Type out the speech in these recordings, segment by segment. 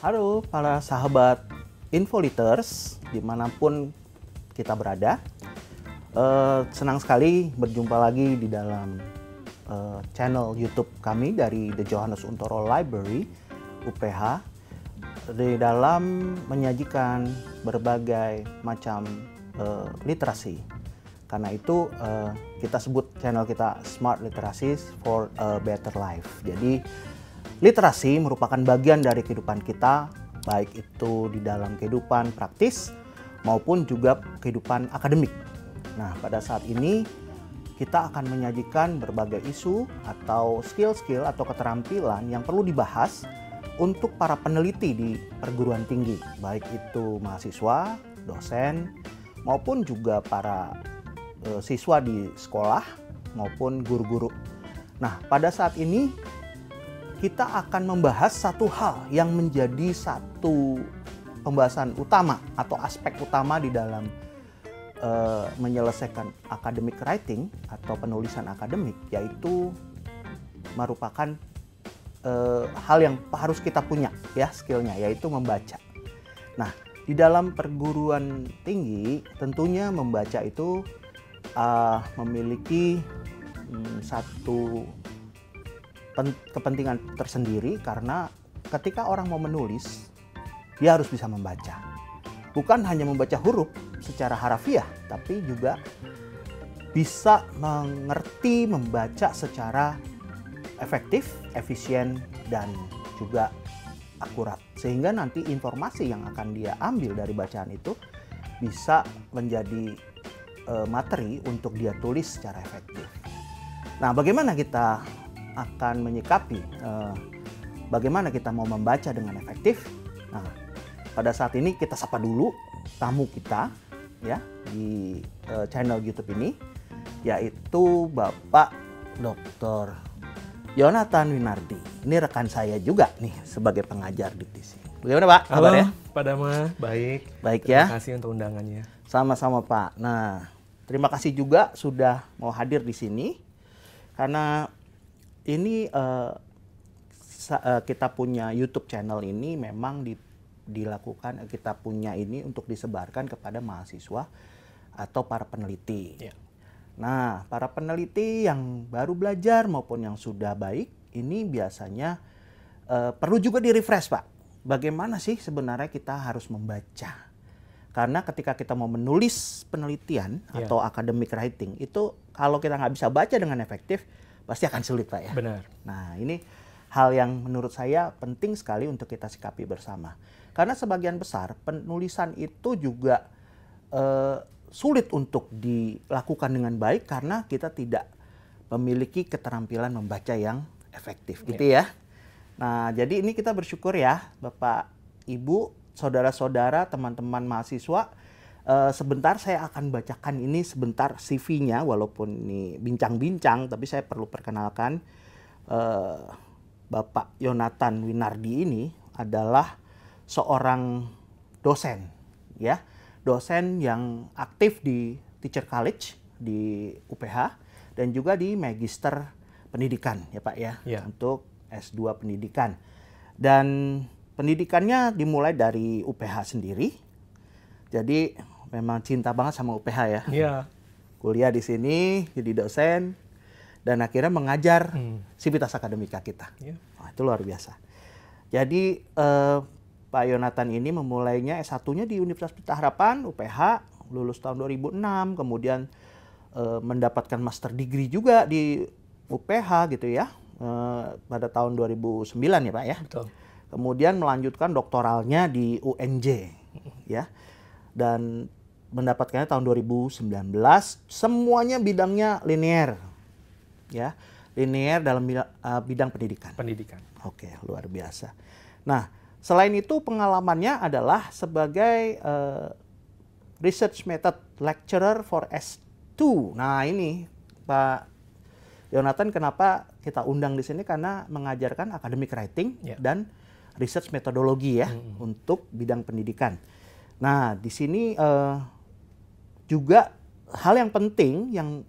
Halo para sahabat Infoliters dimanapun kita berada. Senang sekali berjumpa lagi di dalam channel YouTube kami dari The Johannes Untoro Library UPH di dalam menyajikan berbagai macam literasi. Karena itu kita sebut channel kita Smart Literacies for a Better Life. Jadi literasi merupakan bagian dari kehidupan kita, baik itu di dalam kehidupan praktis maupun juga kehidupan akademik. Nah, pada saat ini kita akan menyajikan berbagai isu atau skill-skill atau keterampilan yang perlu dibahas untuk para peneliti di perguruan tinggi, baik itu mahasiswa, dosen, maupun juga para siswa di sekolah maupun guru-guru. Nah, pada saat ini kita akan membahas satu hal yang menjadi satu pembahasan utama atau aspek utama di dalam menyelesaikan academic writing atau penulisan akademik, yaitu merupakan hal yang harus kita punya ya skillnya, yaitu membaca. Nah, di dalam perguruan tinggi tentunya membaca itu memiliki satu kepentingan tersendiri, karena ketika orang mau menulis dia harus bisa membaca. Bukan hanya membaca huruf secara harafiah, tapi juga bisa mengerti membaca secara efektif, efisien, dan juga akurat. Sehingga nanti informasi yang akan dia ambil dari bacaan itu bisa menjadi materi untuk dia tulis secara efektif. Nah, bagaimana kita akan menyikapi bagaimana kita mau membaca dengan efektif? Nah, pada saat ini kita sapa dulu tamu kita ya di channel YouTube ini, yaitu Bapak Dr. Yonathan Winardi. Ini rekan saya juga nih sebagai pengajar di sini. Bagaimana Pak kabarnya? Halo Pak Dama, baik. Baik ya. Terima kasih untuk undangannya. Sama-sama Pak. Nah, terima kasih juga sudah mau hadir di sini, karena ini kita punya YouTube channel ini memang dilakukan, kita punya ini untuk disebarkan kepada mahasiswa atau para peneliti. Ya. Nah, para peneliti yang baru belajar maupun yang sudah baik, ini biasanya perlu juga di-refresh Pak. Bagaimana sih sebenarnya kita harus membaca? Karena ketika kita mau menulis penelitian atau academic writing, itu kalau kita nggak bisa baca dengan efektif, pasti akan sulit Pak ya. Benar. Nah, ini hal yang menurut saya penting sekali untuk kita sikapi bersama. Karena sebagian besar penulisan itu juga sulit untuk dilakukan dengan baik karena kita tidak memiliki keterampilan membaca yang efektif gitu ya. Nah, jadi ini kita bersyukur ya Bapak, Ibu, saudara-saudara, teman-teman mahasiswa. Sebentar saya akan bacakan ini sebentar CV-nya, walaupun ini bincang-bincang, tapi saya perlu perkenalkan Bapak Yonathan Winardi ini adalah seorang dosen, ya, dosen yang aktif di Teacher College di UPH dan juga di Magister Pendidikan, ya Pak ya, untuk S2 Pendidikan. Dan pendidikannya dimulai dari UPH sendiri, jadi memang cinta banget sama UPH ya. Iya. Kuliah di sini jadi dosen dan akhirnya mengajar sivitas akademika kita. Nah, itu luar biasa. Jadi Pak Yonathan ini memulainya S1-nya di Universitas Pelita Harapan UPH, lulus tahun 2006, kemudian mendapatkan master degree juga di UPH gitu ya, pada tahun 2009 ya Pak ya. Betul. Kemudian melanjutkan doktoralnya di UNJ ya. Dan mendapatkannya tahun 2019, semuanya bidangnya linear. Ya, linear dalam bidang pendidikan. Pendidikan. Oke, luar biasa. Nah, selain itu pengalamannya adalah sebagai research method lecturer for S2. Nah, ini Pak Yonathan kenapa kita undang di sini, karena mengajarkan academic writing dan research metodologi ya untuk bidang pendidikan. Nah, di sini juga hal yang penting yang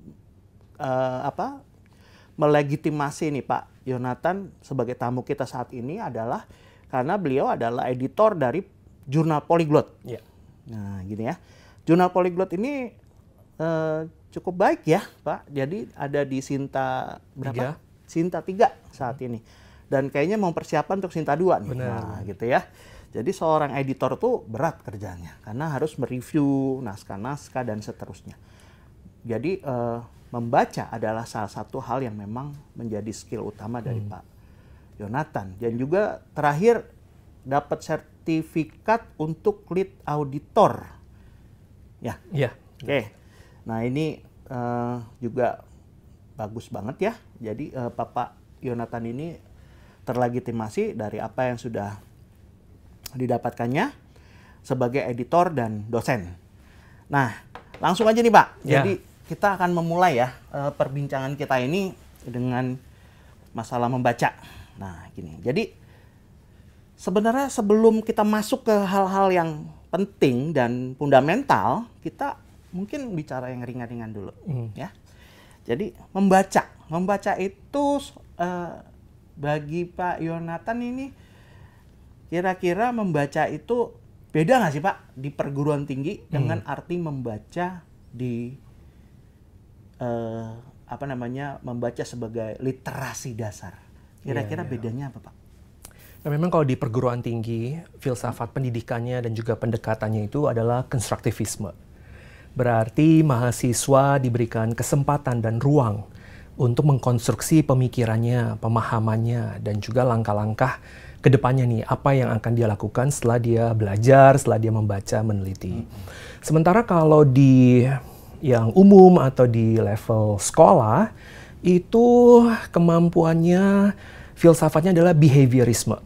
melegitimasi nih Pak Yonathan sebagai tamu kita saat ini adalah karena beliau adalah editor dari jurnal Polyglot. Ya. Nah, gitu ya. Jurnal Polyglot ini cukup baik ya, Pak. Jadi ada di Sinta berapa? Sinta 3 saat ini. Dan kayaknya mau persiapan untuk Sinta 2 nih. Benar. Nah, gitu ya. Jadi seorang editor tuh berat kerjanya karena harus mereview naskah-naskah dan seterusnya. Jadi membaca adalah salah satu hal yang memang menjadi skill utama dari Pak Yonatan. Dan juga terakhir dapat sertifikat untuk lead auditor. Ya. Iya. Oke. Nah, ini juga bagus banget ya. Jadi Bapak Yonatan ini terlegitimasi dari apa yang sudah didapatkannya sebagai editor dan dosen. Nah, langsung aja nih Pak. Ya. Jadi kita akan memulai ya perbincangan kita ini dengan masalah membaca. Nah, gini. Jadi sebenarnya sebelum kita masuk ke hal-hal yang penting dan fundamental, kita mungkin bicara yang ringan-ringan dulu, ya. Jadi membaca itu bagi Pak Yonatan ini kira-kira membaca itu beda nggak sih Pak di perguruan tinggi dengan arti membaca di membaca sebagai literasi dasar. Kira-kira bedanya apa Pak? Nah, memang kalau di perguruan tinggi, filsafat pendidikannya dan juga pendekatannya itu adalah konstruktivisme. Berarti mahasiswa diberikan kesempatan dan ruang untuk mengkonstruksi pemikirannya, pemahamannya, dan juga langkah-langkah ke depannya nih, apa yang akan dia lakukan setelah dia belajar, setelah dia membaca, meneliti. Sementara kalau di yang umum atau di level sekolah, itu kemampuannya, filsafatnya adalah behaviorisme.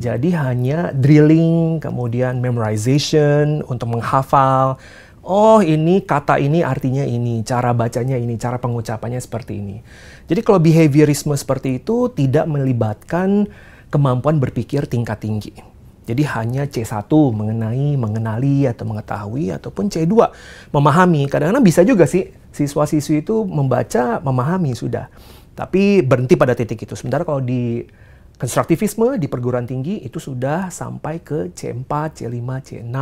Jadi hanya drilling, kemudian memorization untuk menghafal. Oh, ini kata ini artinya ini, cara bacanya ini, cara pengucapannya seperti ini. Jadi kalau behaviorisme seperti itu tidak melibatkan kemampuan berpikir tingkat tinggi. Jadi hanya C1 mengenali atau mengetahui, ataupun C2 memahami. Kadang-kadang bisa juga sih siswa-siswi itu membaca, memahami sudah. Tapi berhenti pada titik itu. Sementara kalau di konstruktivisme di perguruan tinggi itu sudah sampai ke C4, C5, C6,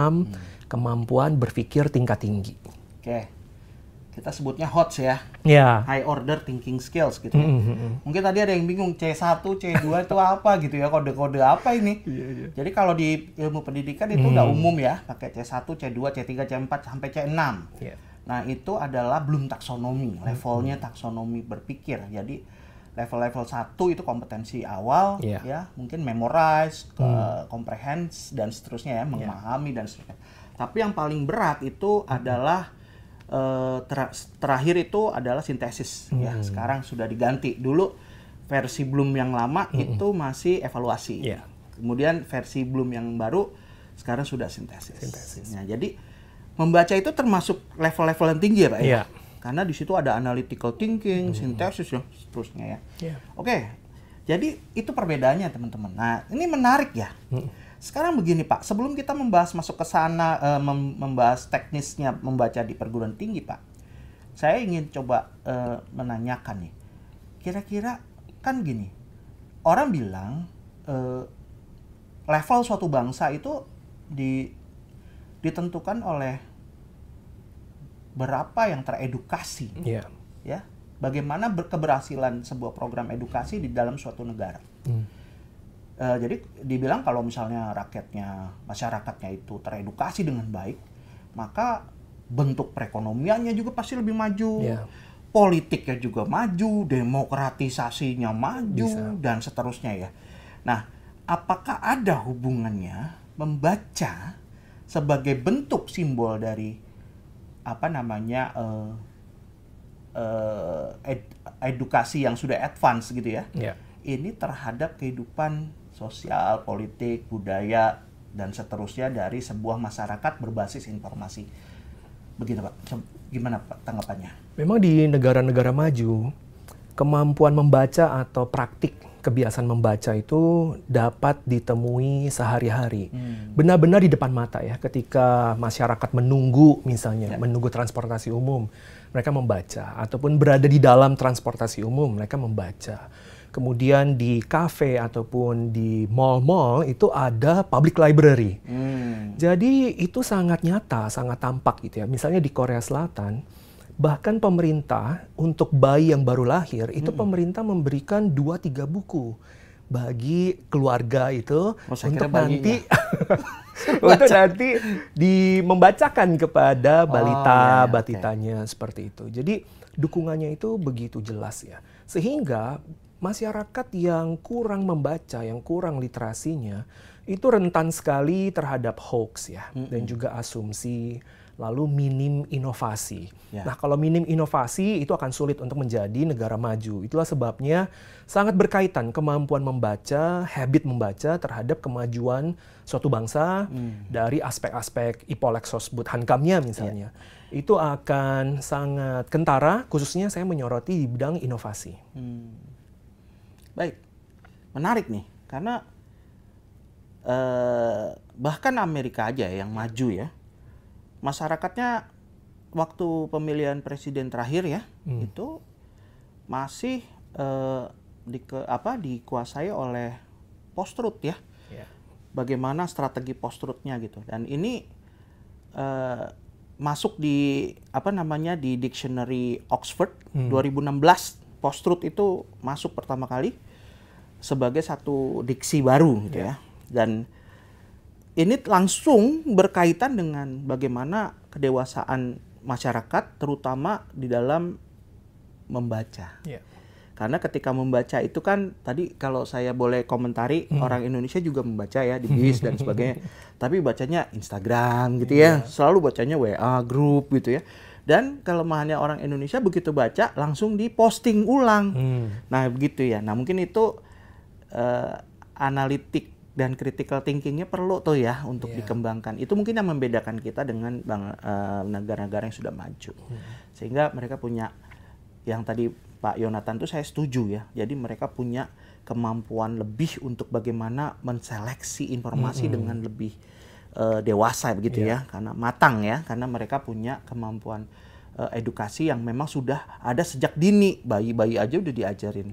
kemampuan berpikir tingkat tinggi. Oke. Kita sebutnya HOTS ya. Ya. High Order Thinking Skills gitu ya. Mungkin tadi ada yang bingung C1, C2 itu apa gitu ya, kode-kode apa ini. Jadi kalau di ilmu pendidikan itu udah umum ya, pakai C1, C2, C3, C4 sampai C6. Nah, itu adalah belum taksonomi, levelnya taksonomi berpikir. Jadi level-level 1 itu kompetensi awal ya, mungkin memorize, comprehend dan seterusnya ya, memahami dan seterusnya. Tapi yang paling berat itu adalah terakhir itu adalah sintesis ya. Sekarang sudah diganti. Dulu versi Bloom yang lama itu masih evaluasi. Kemudian versi Bloom yang baru sekarang sudah sintesis. Nah, jadi membaca itu termasuk level-level yang tinggi ya, Pak ya. Karena di situ ada analytical thinking, sintesis dan seterusnya ya. Oke. Jadi itu perbedaannya, teman-teman. Nah, ini menarik ya. Sekarang begini Pak, sebelum kita masuk ke sana, membahas teknisnya membaca di perguruan tinggi Pak, saya ingin coba menanyakan nih, kira-kira kan gini, orang bilang level suatu bangsa itu ditentukan oleh berapa yang teredukasi, ya, bagaimana keberhasilan sebuah program edukasi di dalam suatu negara. Jadi dibilang kalau misalnya masyarakatnya itu teredukasi dengan baik, maka bentuk perekonomiannya juga pasti lebih maju, politiknya juga maju, demokratisasinya maju, dan seterusnya ya. Nah, apakah ada hubungannya membaca sebagai bentuk simbol dari edukasi yang sudah advance gitu ya? Ini terhadap kehidupan sosial, politik, budaya, dan seterusnya dari sebuah masyarakat berbasis informasi. Begitu Pak, gimana Pak tanggapannya? Memang di negara-negara maju, kemampuan membaca atau praktik kebiasaan membaca itu dapat ditemui sehari-hari. Benar-benar di depan mata ya, ketika masyarakat menunggu misalnya, menunggu transportasi umum, mereka membaca. Ataupun berada di dalam transportasi umum, mereka membaca. Kemudian di kafe ataupun di mall-mall itu ada public library. Jadi itu sangat nyata, sangat tampak gitu ya. Misalnya di Korea Selatan, bahkan pemerintah untuk bayi yang baru lahir itu pemerintah memberikan 2-3 buku bagi keluarga itu untuk nanti untuk nanti membacakan kepada balita, batitanya seperti itu. Jadi dukungannya itu begitu jelas ya. Sehingga masyarakat yang kurang membaca, yang kurang literasinya itu rentan sekali terhadap hoax ya dan juga asumsi, lalu minim inovasi. Nah, kalau minim inovasi itu akan sulit untuk menjadi negara maju. Itulah sebabnya sangat berkaitan kemampuan membaca, habit membaca terhadap kemajuan suatu bangsa dari aspek-aspek Ipolexos Buthankamnya misalnya. Itu akan sangat kentara, khususnya saya menyoroti di bidang inovasi. Baik, menarik nih, karena bahkan Amerika aja yang maju ya, masyarakatnya waktu pemilihan presiden terakhir ya, itu masih dikuasai oleh post-truth ya. Bagaimana strategi post-truth-nya gitu. Dan ini masuk di di dictionary Oxford 2016, post-truth itu masuk pertama kali sebagai satu diksi baru gitu ya. Dan ini langsung berkaitan dengan bagaimana kedewasaan masyarakat, terutama di dalam membaca. Karena ketika membaca itu kan, tadi kalau saya boleh komentari, orang Indonesia juga membaca ya, di bis dan sebagainya. Tapi bacanya Instagram gitu ya, selalu bacanya WA, grup gitu ya. Dan kelemahannya orang Indonesia begitu baca, langsung diposting ulang. Nah begitu ya, nah mungkin itu analitik dan critical thinkingnya perlu tuh ya untuk dikembangkan. Itu mungkin yang membedakan kita dengan negara-negara yang sudah maju. Sehingga mereka punya, yang tadi Pak Yonatan tuh saya setuju ya. Jadi mereka punya kemampuan lebih untuk bagaimana menseleksi informasi dengan lebih dewasa begitu ya. Karena matang ya, karena mereka punya kemampuan edukasi yang memang sudah ada sejak dini. Bayi-bayi aja udah diajarin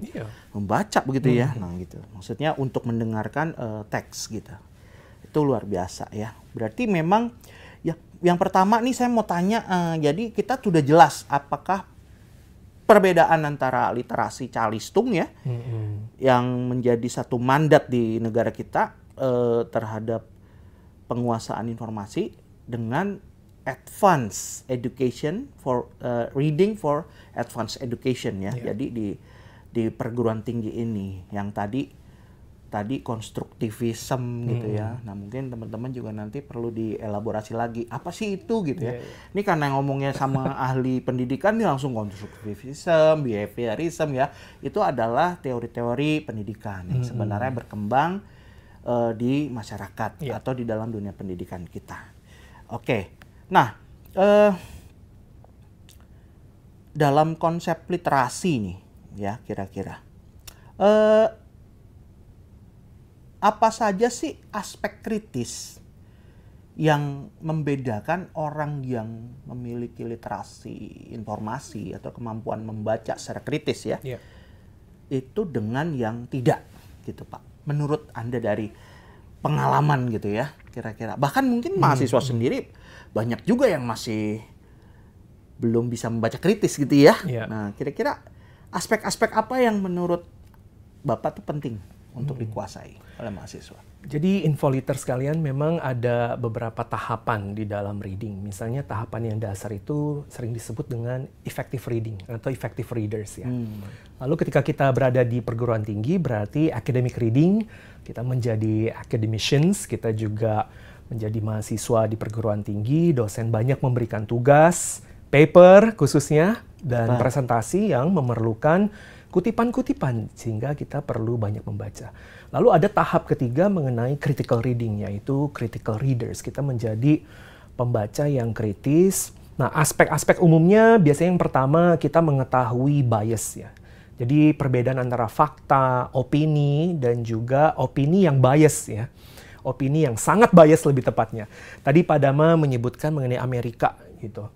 membaca begitu ya. Nah gitu. Maksudnya untuk mendengarkan teks gitu. Itu luar biasa ya. Berarti memang ya, yang pertama nih saya mau tanya, jadi kita sudah jelas apakah perbedaan antara literasi calistung ya, yang menjadi satu mandat di negara kita terhadap penguasaan informasi, dengan advanced education for reading for advanced education ya. Jadi di perguruan tinggi ini yang tadi konstruktivisme gitu ya. Nah mungkin teman-teman juga nanti perlu dielaborasi lagi apa sih itu gitu ya. Ini karena ngomongnya sama ahli pendidikan nih langsung konstruktivisme, behaviorism ya. Itu adalah teori-teori pendidikan yang sebenarnya berkembang di masyarakat atau di dalam dunia pendidikan kita. Oke. Nah, dalam konsep literasi nih ya kira-kira apa saja sih aspek kritis yang membedakan orang yang memiliki literasi informasi atau kemampuan membaca secara kritis ya, itu dengan yang tidak gitu Pak, menurut Anda dari pengalaman gitu ya kira-kira. Bahkan mungkin mahasiswa sendiri banyak juga yang masih belum bisa membaca kritis gitu ya. Nah kira-kira aspek-aspek apa yang menurut Bapak tuh penting untuk dikuasai oleh mahasiswa? Jadi infoliter sekalian, memang ada beberapa tahapan di dalam reading. Misalnya tahapan yang dasar itu sering disebut dengan effective reading atau effective readers ya. Lalu ketika kita berada di perguruan tinggi, berarti academic reading, kita menjadi academicians, kita juga menjadi mahasiswa di perguruan tinggi, dosen banyak memberikan tugas, paper khususnya, dan presentasi yang memerlukan kutipan-kutipan, sehingga kita perlu banyak membaca. Lalu ada tahap ketiga mengenai critical reading, yaitu critical readers. Kita menjadi pembaca yang kritis. Nah, aspek-aspek umumnya biasanya yang pertama kita mengetahui bias ya. Jadi perbedaan antara fakta, opini, dan juga opini yang bias ya. Opini yang sangat bias lebih tepatnya. Tadi Pak Dama menyebutkan mengenai Amerika gitu.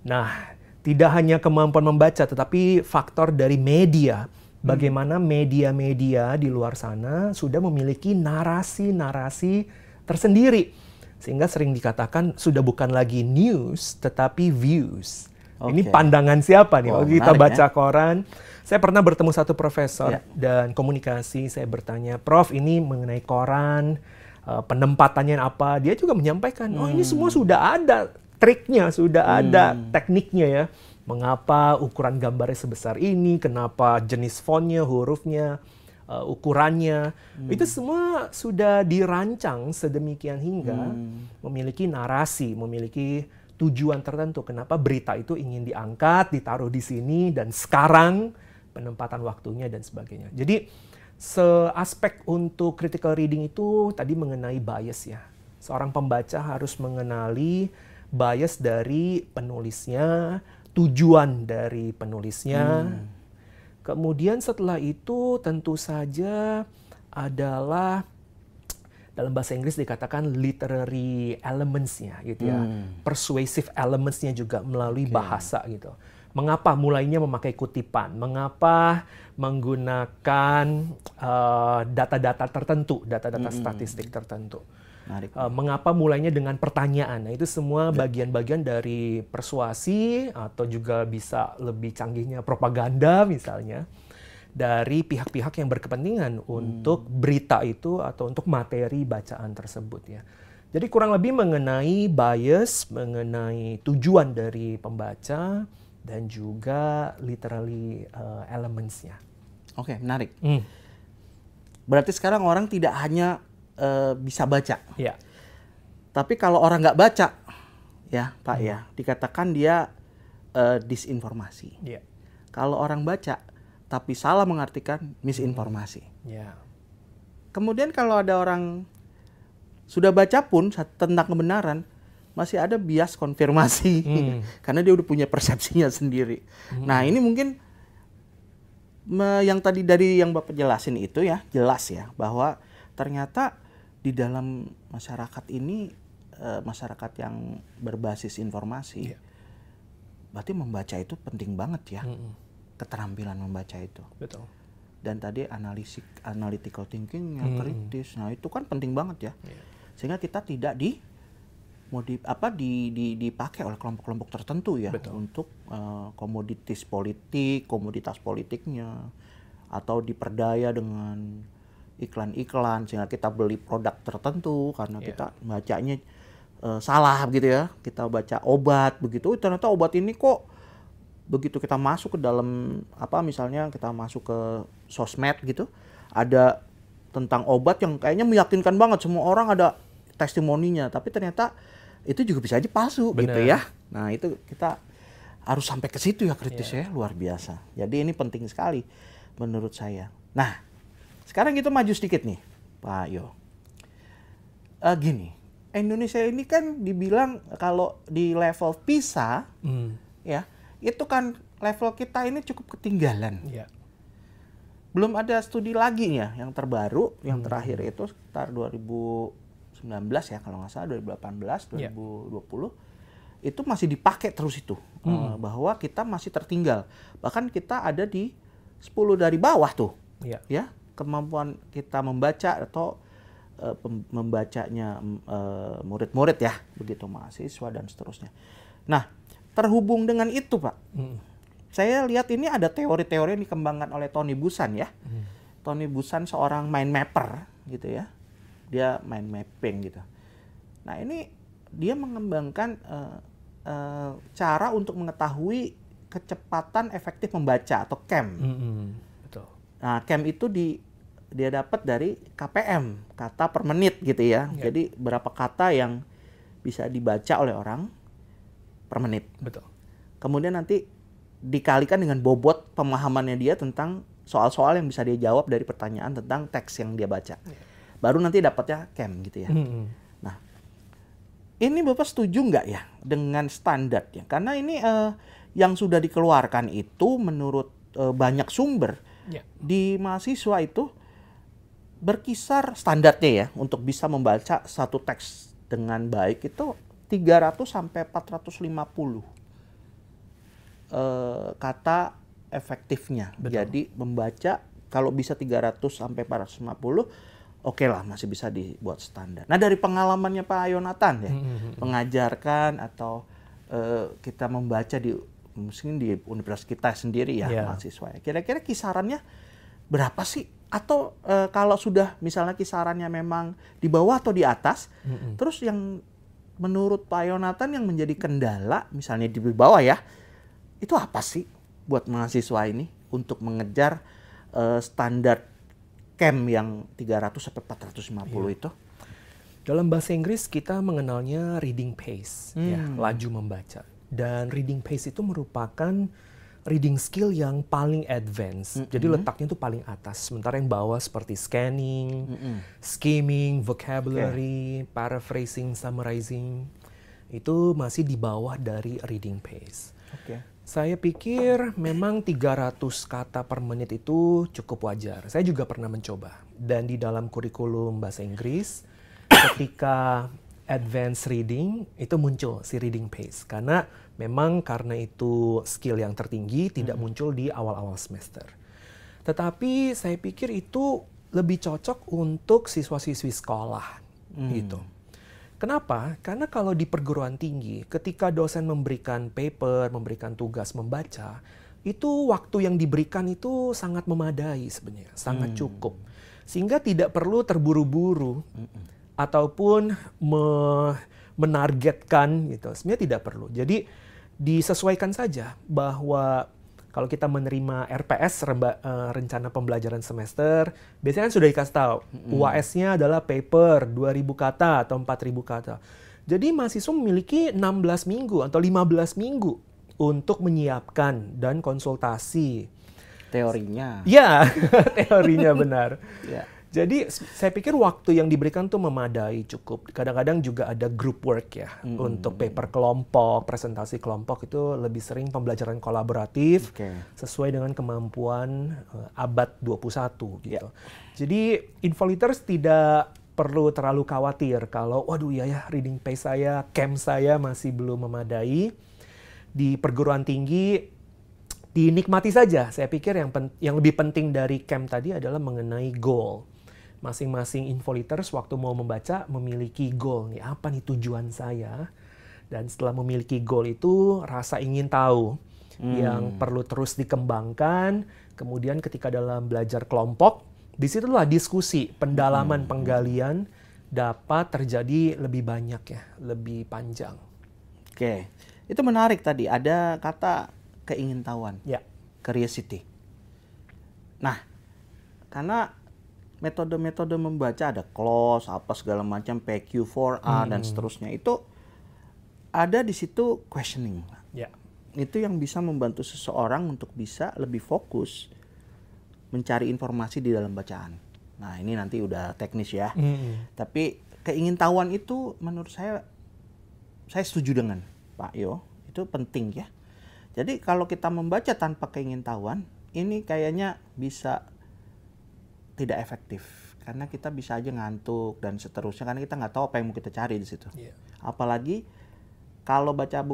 Nah, tidak hanya kemampuan membaca, tetapi faktor dari media bagaimana media-media di luar sana sudah memiliki narasi-narasi tersendiri. Sehingga sering dikatakan sudah bukan lagi news, tetapi views. Ini pandangan siapa nih? Kalau kita baca koran, saya pernah bertemu satu profesor dan komunikasi, saya bertanya, Prof, ini mengenai koran, penempatannya apa? Dia juga menyampaikan, oh ini semua sudah ada triknya, sudah ada tekniknya ya. Mengapa ukuran gambarnya sebesar ini, kenapa jenis fontnya, hurufnya, ukurannya. Itu semua sudah dirancang sedemikian hingga memiliki narasi, memiliki tujuan tertentu. Kenapa berita itu ingin diangkat, ditaruh di sini, dan sekarang penempatan waktunya dan sebagainya. Jadi seaspek untuk critical reading itu tadi mengenai bias ya. Seorang pembaca harus mengenali bias dari penulisnya, tujuan dari penulisnya. Kemudian setelah itu tentu saja adalah dalam bahasa Inggris dikatakan literary elements-nya gitu ya. Persuasive elements-nya juga melalui bahasa gitu. Mengapa mulainya memakai kutipan? Mengapa menggunakan data-data tertentu, data-data statistik tertentu? Mengapa mulainya dengan pertanyaan? Nah, itu semua bagian-bagian dari persuasi atau juga bisa lebih canggihnya propaganda misalnya dari pihak-pihak yang berkepentingan untuk berita itu atau untuk materi bacaan tersebut ya. Jadi kurang lebih mengenai bias, mengenai tujuan dari pembaca dan juga literally elements-nya. Oke, menarik. Berarti sekarang orang tidak hanya bisa baca. Ya. Tapi kalau orang nggak baca, ya Pak ya, dikatakan dia disinformasi. Ya. Kalau orang baca, tapi salah mengartikan misinformasi. Ya. Kemudian kalau ada orang sudah baca pun tentang kebenaran, masih ada bias konfirmasi. Karena dia udah punya persepsinya sendiri. Nah ini mungkin yang tadi dari yang Bapak jelasin itu ya, jelas ya, bahwa ternyata di dalam masyarakat ini, masyarakat yang berbasis informasi, berarti membaca itu penting banget ya. Keterampilan membaca itu. Betul. Dan tadi analytical thinking yang kritis. Nah, itu kan penting banget ya. Sehingga kita tidak dipakai oleh kelompok-kelompok tertentu ya. Betul. Untuk komoditas politiknya, atau diperdaya dengan iklan-iklan sehingga kita beli produk tertentu karena kita bacanya salah gitu ya. Kita baca obat begitu, ternyata obat ini kok begitu kita masuk ke dalam misalnya kita masuk ke sosmed gitu, ada tentang obat yang kayaknya meyakinkan banget, semua orang ada testimoninya, tapi ternyata itu juga bisa aja palsu. Bener. Gitu ya. Nah, itu kita harus sampai ke situ ya kritisnya, luar biasa. Jadi ini penting sekali menurut saya. Nah, sekarang kita maju sedikit nih, Pak Yo. Gini, Indonesia ini kan dibilang kalau di level PISA, ya, itu kan level kita ini cukup ketinggalan. Yeah. Belum ada studi lagi ya, yang terbaru, yang terakhir itu sekitar 2019 ya kalau nggak salah, 2018, 2020, itu masih dipakai terus itu, bahwa kita masih tertinggal. Bahkan kita ada di 10 dari bawah tuh, ya, kemampuan kita membaca atau membacanya murid-murid ya, begitu mahasiswa dan seterusnya. Nah, terhubung dengan itu, Pak, saya lihat ini ada teori-teori yang dikembangkan oleh Tony Buzan ya. Tony Buzan seorang mind mapper gitu ya. Dia mind mapping gitu. Nah ini dia mengembangkan cara untuk mengetahui kecepatan efektif membaca atau CAM. Betul. Nah CAM itu dia dapat dari KPM, kata per menit gitu ya. Jadi berapa kata yang bisa dibaca oleh orang per menit. Betul. Kemudian nanti dikalikan dengan bobot pemahamannya dia tentang soal-soal yang bisa dia jawab dari pertanyaan tentang teks yang dia baca. Baru nanti dapatnya CAM gitu ya. Nah, ini Bapak setuju nggak ya dengan standarnya? Karena ini yang sudah dikeluarkan itu menurut banyak sumber di mahasiswa itu berkisar standarnya ya untuk bisa membaca satu teks dengan baik itu 300 sampai 450 kata efektifnya. Betul. Jadi membaca kalau bisa 300 sampai 450, oke lah, masih bisa dibuat standar. Nah, dari pengalamannya Pak Yonatan ya, mengajarkan atau kita membaca mungkin di universitas kita sendiri ya, mahasiswa. Kira-kira kisarannya berapa sih? Atau kalau sudah misalnya kisarannya memang di bawah atau di atas, terus yang menurut Pak Yonatan yang menjadi kendala, misalnya di bawah ya, itu apa sih buat mahasiswa ini untuk mengejar standar CAM yang 300 sampai 450 itu? Dalam bahasa Inggris kita mengenalnya reading pace, ya, laju membaca. Dan reading pace itu merupakan reading skill yang paling advance. Jadi letaknya itu paling atas. Sementara yang bawah seperti scanning, skimming, vocabulary, paraphrasing, summarizing, itu masih di bawah dari reading pace. Saya pikir memang 300 kata per menit itu cukup wajar. Saya juga pernah mencoba. Dan di dalam kurikulum bahasa Inggris, ketika advanced reading, itu muncul si reading pace. Karena memang karena itu skill yang tertinggi, tidak muncul di awal-awal semester. Tetapi saya pikir itu lebih cocok untuk siswa-siswi sekolah. Gitu. Kenapa? Karena kalau di perguruan tinggi, ketika dosen memberikan paper, memberikan tugas membaca, itu waktu yang diberikan itu sangat memadai sebenarnya, sangat cukup. Sehingga tidak perlu terburu-buru ataupun menargetkan gitu. Sebenarnya tidak perlu. Jadi disesuaikan saja bahwa kalau kita menerima RPS, rencana pembelajaran semester, biasanya kan sudah dikasih tahu, UAS-nya adalah paper 2.000 kata atau 4.000 kata. Jadi mahasiswa memiliki 16 minggu atau 15 minggu untuk menyiapkan dan konsultasi. Teorinya. Ya, teorinya benar. Ya. Jadi saya pikir waktu yang diberikan tuh memadai cukup. Kadang-kadang juga ada group work ya. Untuk paper kelompok, presentasi kelompok itu lebih sering pembelajaran kolaboratif sesuai dengan kemampuan abad 21 gitu. Jadi Infoletters tidak perlu terlalu khawatir kalau waduh ya reading pace saya, CAM saya masih belum memadai. Di perguruan tinggi dinikmati saja. Saya pikir yang lebih penting dari CAM tadi adalah mengenai goal. Masing-masing Infoletters waktu mau membaca memiliki goal nih, apa nih tujuan saya, dan setelah memiliki goal itu rasa ingin tahu yang perlu terus dikembangkan. Kemudian ketika dalam belajar kelompok, disitulah diskusi, pendalaman, penggalian dapat terjadi lebih banyak ya, lebih panjang. Oke, itu menarik tadi, ada kata keingintahuan, curiosity. Nah, karena metode-metode membaca ada close, apa segala macam, PQ4A dan seterusnya, itu ada di situ questioning. Itu yang bisa membantu seseorang untuk bisa lebih fokus mencari informasi di dalam bacaan. Nah, ini nanti udah teknis ya. Tapi keingintahuan itu menurut saya setuju dengan Pak Yo, itu penting ya. Jadi kalau kita membaca tanpa keingintahuan, ini kayaknya bisa tidak efektif karena kita bisa aja ngantuk dan seterusnya karena kita nggak tahu apa yang mau kita cari di situ. Apalagi kalau baca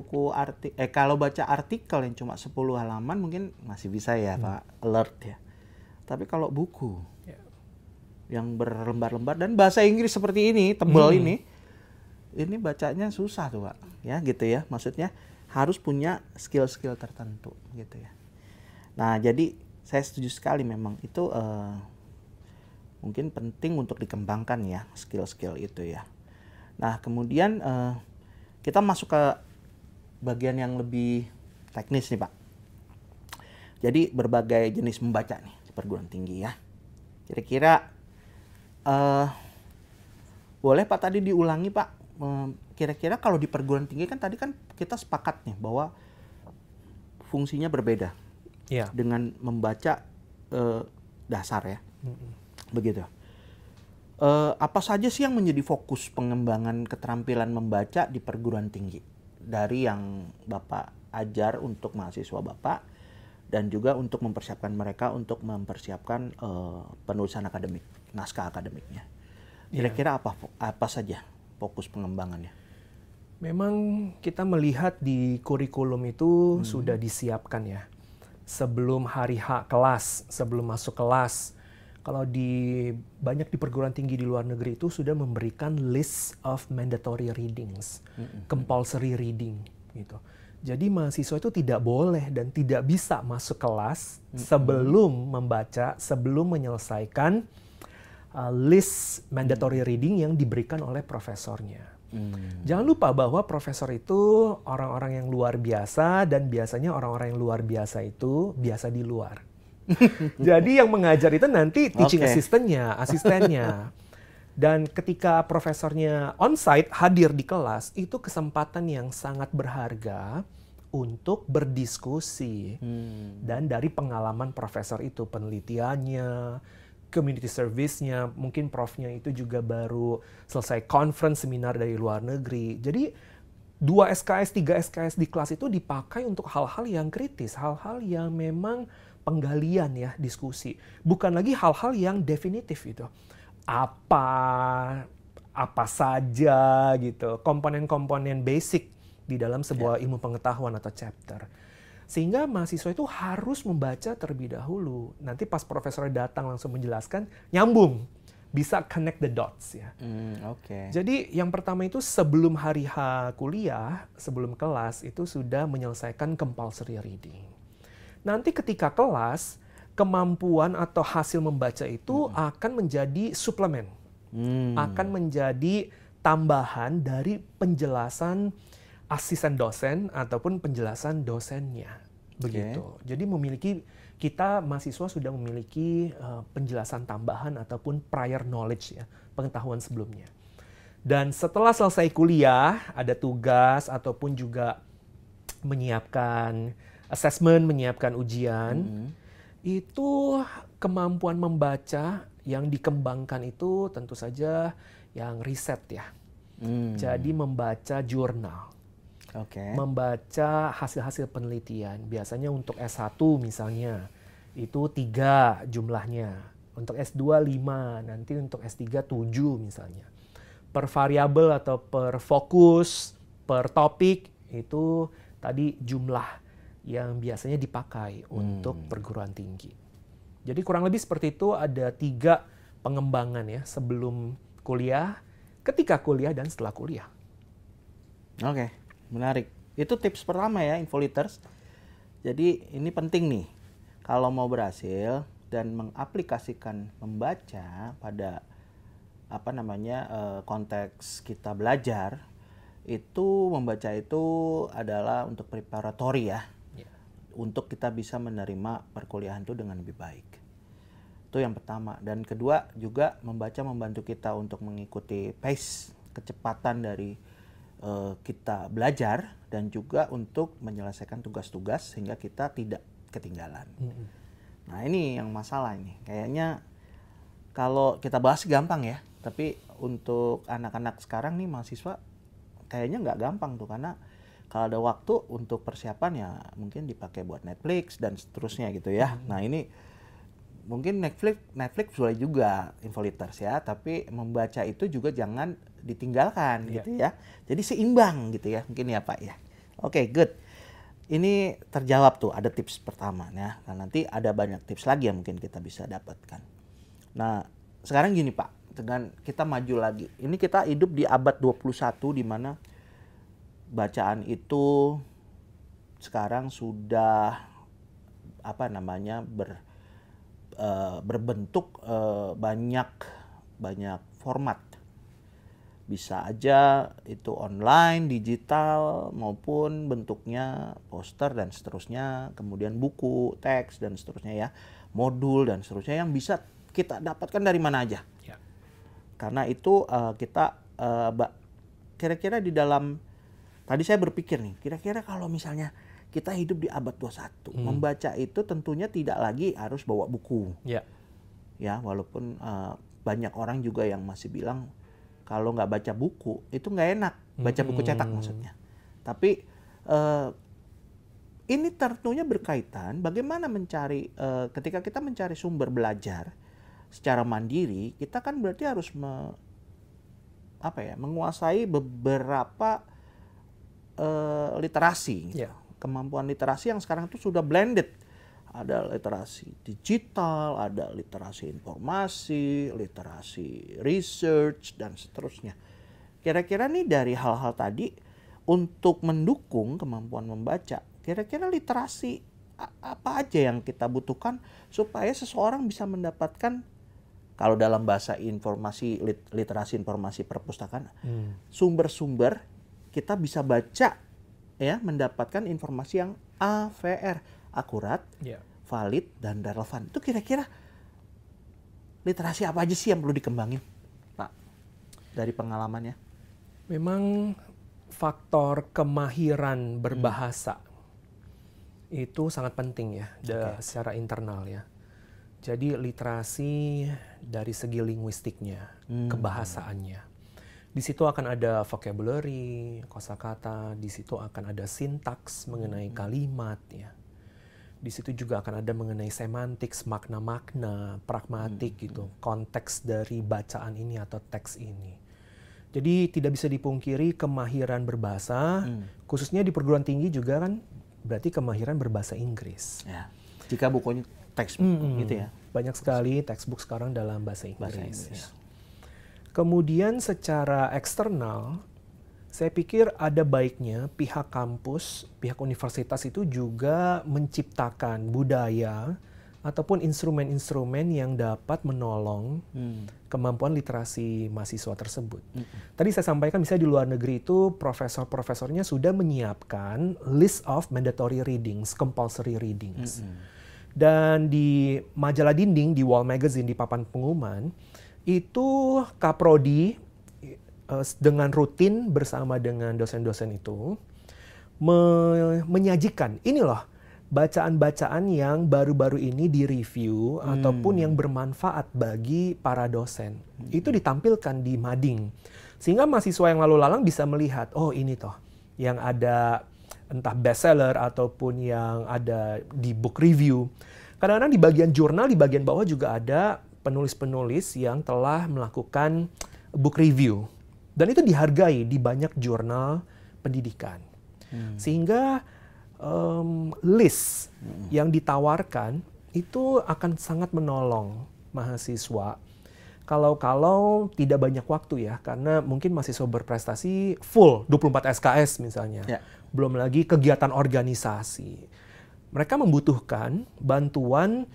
kalau baca artikel yang cuma 10 halaman mungkin masih bisa ya Pak, alert ya. Tapi kalau buku yang berlembar-lembar dan bahasa Inggris seperti ini, tebal ini bacanya susah tuh Pak. Ya gitu ya. Maksudnya harus punya skill-skill tertentu gitu ya. Nah, jadi saya setuju sekali memang itu mungkin penting untuk dikembangkan ya skill-skill itu ya. Nah kemudian kita masuk ke bagian yang lebih teknis nih Pak. Jadi berbagai jenis membaca nih di perguruan tinggi ya. Kira-kira boleh Pak tadi diulangi Pak. Kira-kira kalau di perguruan tinggi kan tadi kan kita sepakat nih bahwa fungsinya berbeda dengan membaca dasar ya. Begitu. Apa saja sih yang menjadi fokus pengembangan keterampilan membaca di perguruan tinggi dari yang Bapak ajar untuk mahasiswa Bapak dan juga untuk mempersiapkan mereka untuk mempersiapkan penulisan akademik, naskah akademiknya. Kira-kira apa saja fokus pengembangannya? Memang kita melihat di kurikulum itu sudah disiapkan ya. sebelum hari H kelas, sebelum masuk kelas. Kalau banyak di perguruan tinggi di luar negeri itu sudah memberikan list of mandatory readings, compulsory reading gitu. Jadi mahasiswa itu tidak boleh dan tidak bisa masuk kelas sebelum membaca, sebelum menyelesaikan list mandatory reading yang diberikan oleh profesornya. Jangan lupa bahwa profesor itu orang-orang yang luar biasa, dan biasanya orang-orang yang luar biasa itu biasa di luar. Jadi yang mengajar itu nanti teaching assistant-nya, asistennya. Dan ketika profesornya on-site hadir di kelas, itu kesempatan yang sangat berharga untuk berdiskusi. Dan dari pengalaman profesor itu, penelitiannya, community service-nya, mungkin profnya itu juga baru selesai conference seminar dari luar negeri. Jadi 2 SKS, 3 SKS di kelas itu dipakai untuk hal-hal yang kritis, hal-hal yang memang penggalian ya, diskusi. Bukan lagi hal-hal yang definitif itu. Apa saja gitu, komponen-komponen basic di dalam sebuah ilmu pengetahuan atau chapter. Sehingga mahasiswa itu harus membaca terlebih dahulu. Nanti pas profesor datang langsung menjelaskan, nyambung. Bisa connect the dots ya. Jadi yang pertama itu sebelum hari H kuliah, sebelum kelas itu sudah menyelesaikan compulsory reading. Nanti ketika kelas, kemampuan atau hasil membaca itu akan menjadi suplemen. Akan menjadi tambahan dari penjelasan asisten dosen ataupun penjelasan dosennya. Begitu. Jadi kita mahasiswa sudah memiliki penjelasan tambahan ataupun prior knowledge ya, pengetahuan sebelumnya. Dan setelah selesai kuliah, ada tugas ataupun juga menyiapkan assessment, menyiapkan ujian. Itu kemampuan membaca yang dikembangkan itu tentu saja yang riset ya. Jadi membaca jurnal. Membaca hasil-hasil penelitian. Biasanya untuk S1 misalnya, itu 3 jumlahnya. Untuk S2 5, nanti untuk S3 7 misalnya. Per variabel atau per fokus, per topik, itu tadi jumlah yang biasanya dipakai untuk perguruan tinggi. Jadi kurang lebih seperti itu, ada 3 pengembangan ya, sebelum kuliah, ketika kuliah, dan setelah kuliah. Menarik. Itu tips pertama ya, Infoliters. Jadi ini penting nih, kalau mau berhasil dan mengaplikasikan membaca pada konteks kita belajar, itu membaca itu adalah untuk preparatory ya. Untuk kita bisa menerima perkuliahan itu dengan lebih baik. Itu yang pertama. Dan kedua juga membaca membantu kita untuk mengikuti pace, kecepatan dari kita belajar, dan juga untuk menyelesaikan tugas-tugas sehingga kita tidak ketinggalan. Nah ini yang masalah ini. Kayaknya kalau kita bahas gampang ya, tapi untuk anak-anak sekarang nih, mahasiswa, kayaknya nggak gampang tuh, karena kalau ada waktu untuk persiapan ya mungkin dipakai buat Netflix dan seterusnya gitu ya. Nah ini mungkin Netflix boleh juga, Infoliters ya, tapi membaca itu juga jangan ditinggalkan gitu ya. Jadi seimbang gitu ya, mungkin ya Pak ya. Good. Ini terjawab tuh, ada tips pertama ya. Nah, nanti ada banyak tips lagi yang mungkin kita bisa dapatkan. Nah, sekarang gini Pak, dengan kita maju lagi. Ini kita hidup di abad 21 di mana bacaan itu sekarang sudah berbentuk banyak format. Bisa aja itu online, digital, maupun bentuknya poster dan seterusnya, kemudian buku, teks dan seterusnya ya, modul dan seterusnya yang bisa kita dapatkan dari mana aja. Karena itu kita kira-kira di dalam, tadi saya berpikir nih, kira-kira kalau misalnya kita hidup di abad 21, membaca itu tentunya tidak lagi harus bawa buku. Ya, walaupun banyak orang juga yang masih bilang kalau nggak baca buku itu nggak enak, baca buku cetak maksudnya. Tapi ini tentunya berkaitan bagaimana mencari, ketika kita mencari sumber belajar secara mandiri, kita kan berarti harus menguasai beberapa literasi. Kemampuan literasi yang sekarang itu sudah blended Ada literasi digital, ada literasi informasi, literasi research, dan seterusnya. Kira-kira nih dari hal-hal tadi, untuk mendukung kemampuan membaca, kira-kira literasi apa aja yang kita butuhkan supaya seseorang bisa mendapatkan, kalau dalam bahasa informasi, literasi informasi perpustakaan, sumber-sumber kita bisa baca, ya, mendapatkan informasi yang AVR, akurat, valid, dan relevan. Itu kira-kira literasi apa aja sih yang perlu dikembangin, Pak, dari pengalamannya? Memang faktor kemahiran berbahasa itu sangat penting ya, secara internal ya. Jadi literasi dari segi linguistiknya, kebahasaannya. Di situ akan ada vocabulary, kosakata, di situ akan ada sintaks mengenai kalimat ya. Di situ juga akan ada mengenai semantik, makna-makna, pragmatik gitu, konteks dari bacaan ini atau teks ini. Jadi tidak bisa dipungkiri kemahiran berbahasa, khususnya di perguruan tinggi juga kan berarti kemahiran berbahasa Inggris. Ya. Jika bukunya textbook gitu ya. Banyak sekali textbook sekarang dalam bahasa Inggris. Ya. Kemudian secara eksternal, saya pikir ada baiknya pihak kampus, pihak universitas itu juga menciptakan budaya ataupun instrumen-instrumen yang dapat menolong kemampuan literasi mahasiswa tersebut. Tadi saya sampaikan misalnya di luar negeri itu profesor-profesornya sudah menyiapkan list of mandatory readings, compulsory readings. Dan di majalah dinding, di wall magazine, di papan pengumuman, itu Kaprodi dengan rutin bersama dengan dosen-dosen itu menyajikan, ini loh bacaan-bacaan yang baru-baru ini direview ataupun yang bermanfaat bagi para dosen. Itu ditampilkan di mading. Sehingga mahasiswa yang lalu lalang bisa melihat, oh ini toh yang ada entah bestseller ataupun yang ada di book review. Kadang-kadang di bagian jurnal, di bagian bawah juga ada penulis-penulis yang telah melakukan book review. Dan itu dihargai di banyak jurnal pendidikan. Sehingga list yang ditawarkan itu akan sangat menolong mahasiswa. Kalau tidak banyak waktu ya, karena mungkin mahasiswa berprestasi full 24 SKS misalnya. Belum lagi kegiatan organisasi. Mereka membutuhkan bantuan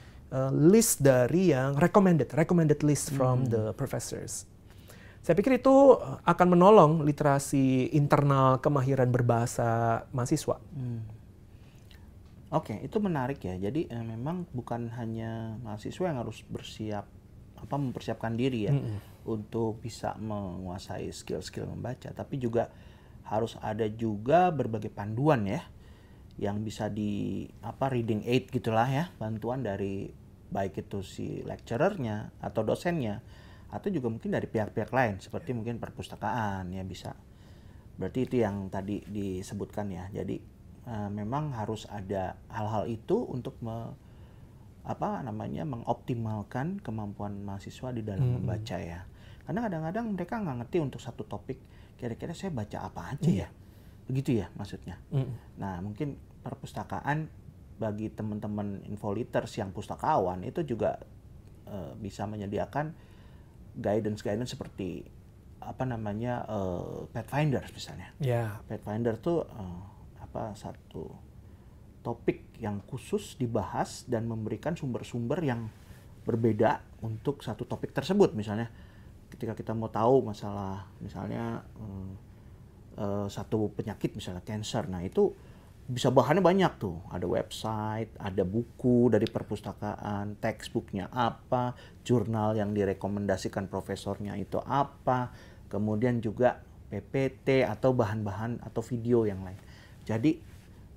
list dari yang recommended list from the professors. Saya pikir itu akan menolong literasi internal kemahiran berbahasa mahasiswa. Oke, itu menarik ya. Jadi memang bukan hanya mahasiswa yang harus mempersiapkan diri ya untuk bisa menguasai skill-skill membaca, tapi juga harus ada juga berbagai panduan ya yang bisa di reading aid gitulah ya, bantuan dari baik itu si lecturernya atau dosennya atau juga mungkin dari pihak-pihak lain seperti mungkin perpustakaan ya bisa. Berarti itu yang tadi disebutkan ya. Jadi memang harus ada hal-hal itu untuk mengoptimalkan kemampuan mahasiswa di dalam membaca ya. Karena kadang-kadang mereka nggak ngerti untuk satu topik, kira-kira saya baca apa aja ya. Begitu ya maksudnya. Nah mungkin perpustakaan bagi teman-teman infoliters yang pustakawan itu juga bisa menyediakan guidance seperti Pathfinder misalnya. Pathfinder tuh satu topik yang khusus dibahas dan memberikan sumber-sumber yang berbeda untuk satu topik tersebut. Misalnya ketika kita mau tahu masalah misalnya satu penyakit misalnya cancer, nah itu bisa bahannya banyak tuh, ada website, ada buku dari perpustakaan, textbooknya apa, jurnal yang direkomendasikan profesornya itu apa, kemudian juga PPT atau bahan-bahan atau video yang lain. Jadi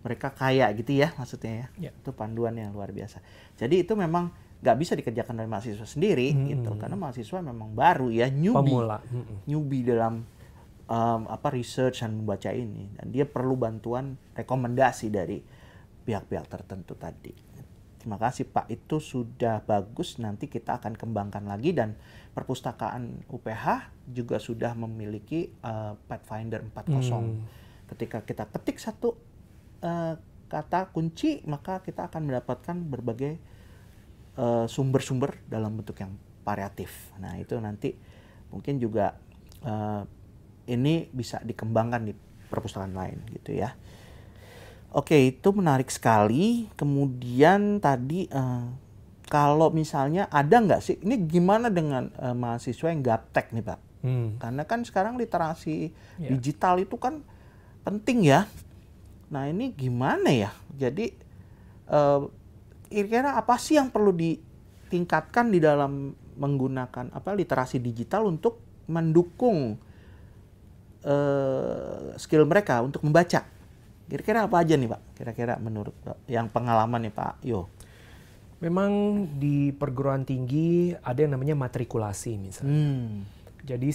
mereka kaya gitu ya maksudnya ya. Itu panduan yang luar biasa. Jadi itu memang nggak bisa dikerjakan dari mahasiswa sendiri gitu, karena mahasiswa memang baru ya, newbie dalam research dan membaca ini, dan dia perlu bantuan rekomendasi dari pihak-pihak tertentu tadi. Terima kasih Pak, itu sudah bagus, nanti kita akan kembangkan lagi, dan perpustakaan UPH juga sudah memiliki Pathfinder 4.0. Ketika kita ketik satu kata kunci, maka kita akan mendapatkan berbagai sumber-sumber dalam bentuk yang variatif. Nah, itu nanti mungkin juga ini bisa dikembangkan di perpustakaan lain gitu ya. Oke, itu menarik sekali. Kemudian tadi kalau misalnya ada nggak sih, ini gimana dengan mahasiswa yang gaptek nih Pak? Karena kan sekarang literasi digital itu kan penting ya. Nah ini gimana ya? Jadi kira-kira apa sih yang perlu ditingkatkan di dalam menggunakan literasi digital untuk mendukung skill mereka untuk membaca? Kira-kira apa aja nih Pak? Kira-kira menurut Pak, yang pengalaman nih Pak Yo? Memang di perguruan tinggi ada yang namanya matrikulasi misalnya. Jadi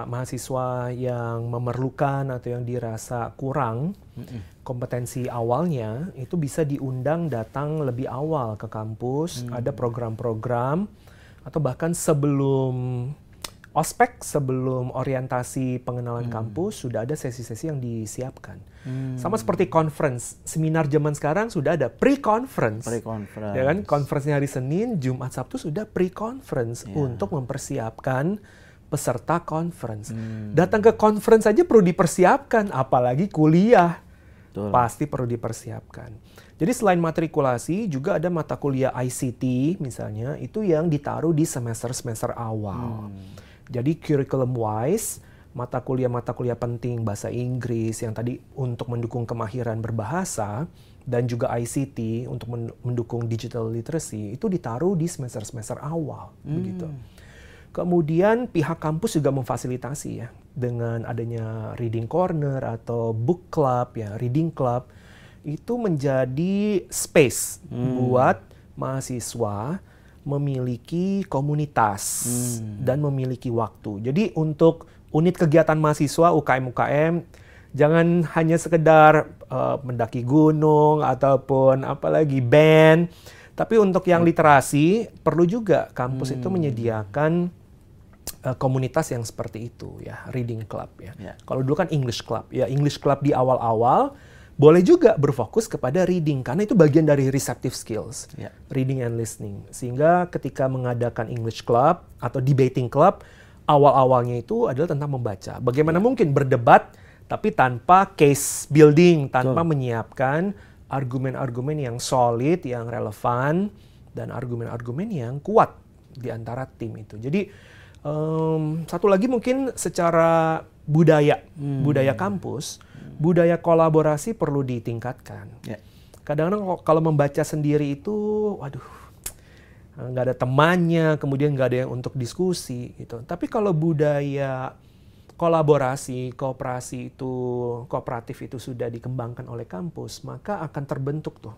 mahasiswa yang memerlukan atau yang dirasa kurang kompetensi awalnya itu bisa diundang datang lebih awal ke kampus. Ada program-program atau bahkan sebelum ospek, sebelum orientasi pengenalan kampus sudah ada sesi-sesi yang disiapkan. Sama seperti conference, seminar zaman sekarang sudah ada pre-conference. Ya kan, conference-nya hari Senin, Jumat, Sabtu sudah pre-conference untuk mempersiapkan peserta conference. Datang ke conference saja perlu dipersiapkan, apalagi kuliah. Betul. Pasti perlu dipersiapkan. Jadi selain matrikulasi, juga ada mata kuliah ICT misalnya, itu yang ditaruh di semester-semester awal. Jadi curriculum wise, mata kuliah penting bahasa Inggris yang tadi untuk mendukung kemahiran berbahasa, dan juga ICT untuk mendukung digital literacy, itu ditaruh di semester-semester awal. Begitu. Kemudian pihak kampus juga memfasilitasi ya dengan adanya reading corner atau book club ya, reading club itu menjadi space buat mahasiswa memiliki komunitas dan memiliki waktu. Jadi untuk unit kegiatan mahasiswa UKM jangan hanya sekedar mendaki gunung ataupun apalagi band, tapi untuk yang literasi perlu juga kampus itu menyediakan komunitas yang seperti itu ya, reading club ya. Kalau dulu kan English club ya, English club di awal-awal boleh juga berfokus kepada reading karena itu bagian dari receptive skills, reading and listening. Sehingga ketika mengadakan English club atau debating club, awal-awalnya itu adalah tentang membaca. Bagaimana mungkin berdebat tapi tanpa case building, tanpa menyiapkan argumen-argumen yang solid, yang relevan, dan argumen-argumen yang kuat di antara tim itu. Jadi satu lagi mungkin secara budaya kampus, budaya kolaborasi perlu ditingkatkan. Kadang-kadang kalau membaca sendiri itu, waduh, nggak ada temannya, kemudian nggak ada yang untuk diskusi gitu. Tapi kalau budaya kolaborasi, kooperatif itu sudah dikembangkan oleh kampus, maka akan terbentuk tuh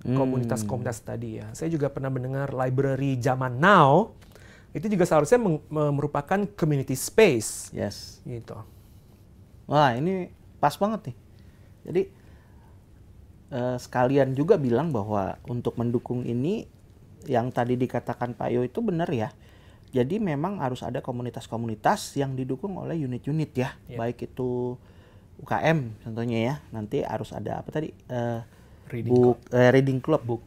komunitas-komunitas tadi ya. Saya juga pernah mendengar library zaman now, itu juga seharusnya merupakan community space. Gitu. Wah, ini pas banget nih. Jadi sekalian juga bilang bahwa untuk mendukung ini yang tadi dikatakan Pak Yo itu benar ya. Jadi memang harus ada komunitas-komunitas yang didukung oleh unit-unit ya. Baik itu UKM contohnya ya. Nanti harus ada apa tadi? Reading club, book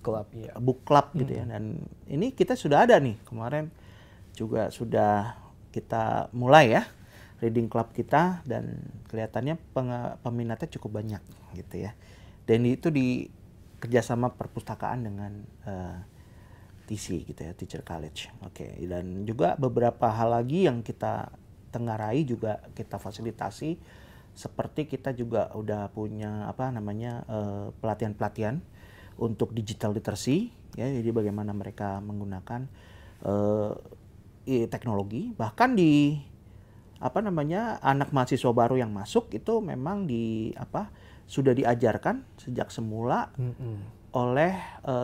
club gitu ya. Dan ini kita sudah ada nih kemarin juga sudah kita mulai ya reading club kita, dan kelihatannya peminatnya cukup banyak gitu ya. Dan itu di kerjasama perpustakaan dengan TC gitu ya, Teacher College. Dan juga beberapa hal lagi yang kita tenggarai juga kita fasilitasi, seperti kita juga udah punya pelatihan-pelatihan untuk digital literacy ya. Jadi bagaimana mereka menggunakan teknologi, bahkan di anak mahasiswa baru yang masuk itu memang sudah diajarkan sejak semula oleh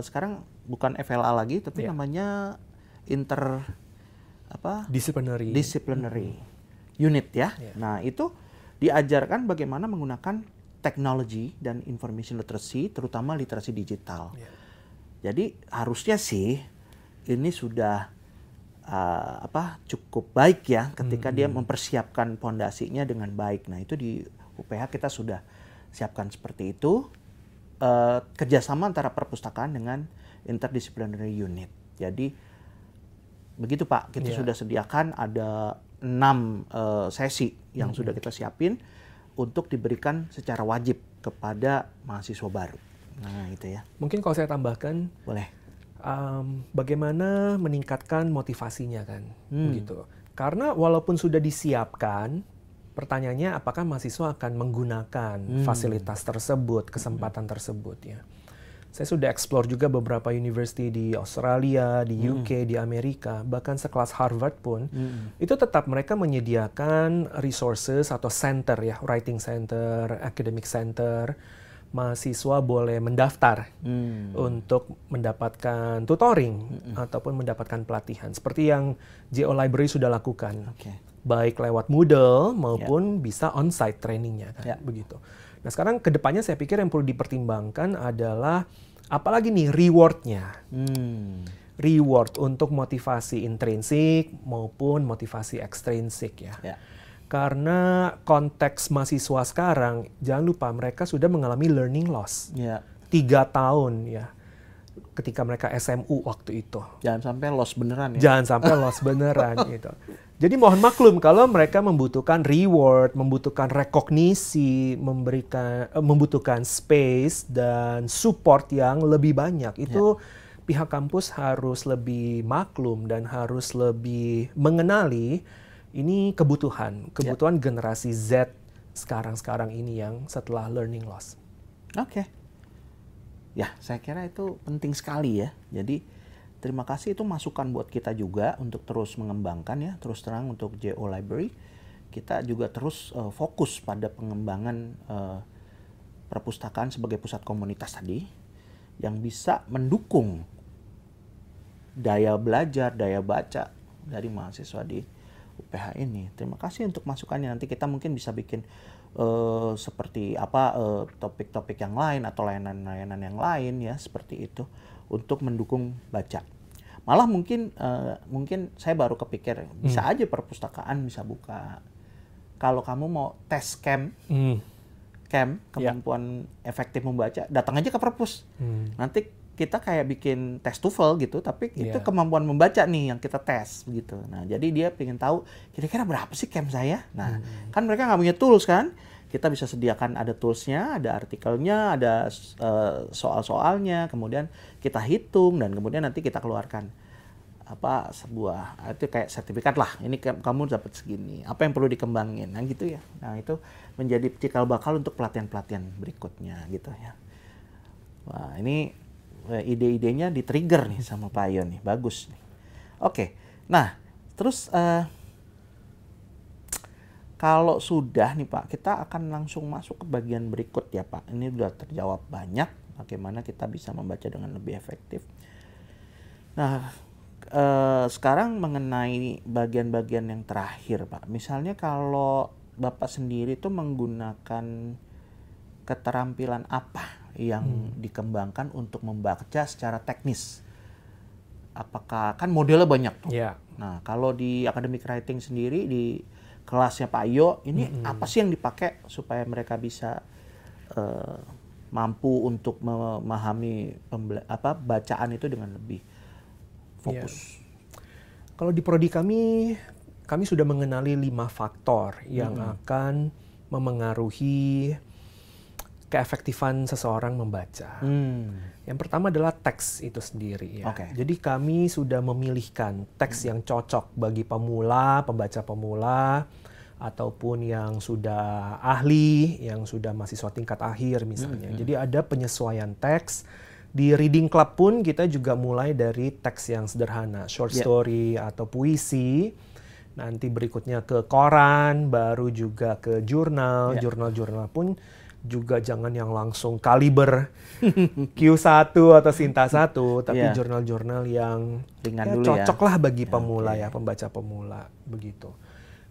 sekarang bukan FLA lagi tapi namanya disciplinary unit ya. Nah, itu diajarkan bagaimana menggunakan teknologi dan information literacy, terutama literasi digital. Jadi harusnya sih ini sudah cukup baik ya ketika dia mempersiapkan pondasinya dengan baik. Nah, itu di UPH kita sudah siapkan seperti itu. kerjasama antara perpustakaan dengan interdisciplinary unit. Jadi begitu Pak, kita sudah sediakan ada 6 sesi yang sudah kita siapin untuk diberikan secara wajib kepada mahasiswa baru. Nah itu ya. Mungkin kalau saya tambahkan, boleh. Bagaimana meningkatkan motivasinya kan, begitu. Karena walaupun sudah disiapkan, pertanyaannya apakah mahasiswa akan menggunakan fasilitas tersebut, kesempatan tersebut ya. Saya sudah explore juga beberapa university di Australia, di UK, di Amerika, bahkan sekelas Harvard pun, itu tetap mereka menyediakan resources atau center ya, writing center, academic center. Mahasiswa boleh mendaftar untuk mendapatkan tutoring ataupun mendapatkan pelatihan. Seperti yang JO Library sudah lakukan. Baik lewat Moodle maupun bisa on-site trainingnya kan, begitu. Nah sekarang kedepannya saya pikir yang perlu dipertimbangkan adalah apalagi nih reward-nya. Reward untuk motivasi intrinsik maupun motivasi ekstrinsik ya. Karena konteks mahasiswa sekarang, jangan lupa mereka sudah mengalami learning loss. 3 tahun ya, ketika mereka SMU waktu itu. Jangan sampai loss beneran ya. Jangan sampai loss beneran gitu. Jadi mohon maklum kalau mereka membutuhkan reward, membutuhkan rekognisi, membutuhkan space dan support yang lebih banyak. Itu pihak kampus harus lebih maklum dan harus lebih mengenali ini kebutuhan generasi Z sekarang ini yang setelah learning loss. Ya, saya kira itu penting sekali ya. Jadi terima kasih, itu masukan buat kita juga untuk terus mengembangkan ya. Terus terang untuk JO Library, kita juga terus fokus pada pengembangan perpustakaan sebagai pusat komunitas tadi yang bisa mendukung daya belajar, daya baca dari mahasiswa di UPH ini. Terima kasih untuk masukannya. Nanti kita mungkin bisa bikin seperti apa topik-topik yang lain atau layanan-layanan yang lain ya seperti itu untuk mendukung baca. Malah mungkin saya baru kepikir bisa aja perpustakaan bisa buka. Kalau kamu mau tes camp kemampuan efektif membaca, datang aja ke perpus. Nanti kita kayak bikin tes TOEFL gitu, tapi itu kemampuan membaca nih yang kita tes gitu. Nah, jadi dia pengen tahu kira-kira berapa sih camp saya. Nah, kan mereka nggak punya tools kan. Kita bisa sediakan ada toolsnya, ada artikelnya, ada soal-soalnya, kemudian kita hitung dan kemudian nanti kita keluarkan sebuah itu kayak sertifikat lah. Ini kamu dapat segini. Apa yang perlu dikembangin? Nah gitu ya. Nah itu menjadi cikal bakal untuk pelatihan-pelatihan berikutnya gitu ya. Wah ini ide-idenya di-trigger nih sama Pak Ion nih, bagus nih. Oke, nah terus kalau sudah nih Pak, kita akan langsung masuk ke bagian berikut ya Pak. Ini sudah terjawab banyak, bagaimana kita bisa membaca dengan lebih efektif. Nah, sekarang mengenai bagian-bagian yang terakhir Pak. Misalnya kalau Bapak sendiri tuh menggunakan keterampilan apa yang dikembangkan untuk membaca secara teknis? Apakah kan modelnya banyak tuh. Nah, kalau di academic writing sendiri di kelasnya Pak Iyo, ini apa sih yang dipakai supaya mereka bisa mampu untuk memahami bacaan itu dengan lebih fokus? Kalau di prodi kami sudah mengenali 5 faktor yang akan memengaruhi keefektifan seseorang membaca. Yang pertama adalah teks itu sendiri ya. Jadi kami sudah memilihkan teks yang cocok bagi pemula, pembaca pemula, ataupun yang sudah ahli, yang sudah mahasiswa tingkat akhir misalnya. Jadi ada penyesuaian teks. Di reading club pun kita juga mulai dari teks yang sederhana, short story atau puisi. Nanti berikutnya ke koran, baru juga ke jurnal. Jurnal-jurnal pun juga jangan yang langsung kaliber Q1 atau Sinta 1, tapi jurnal-jurnal yang cocok lah bagi pemula ya, pembaca pemula begitu.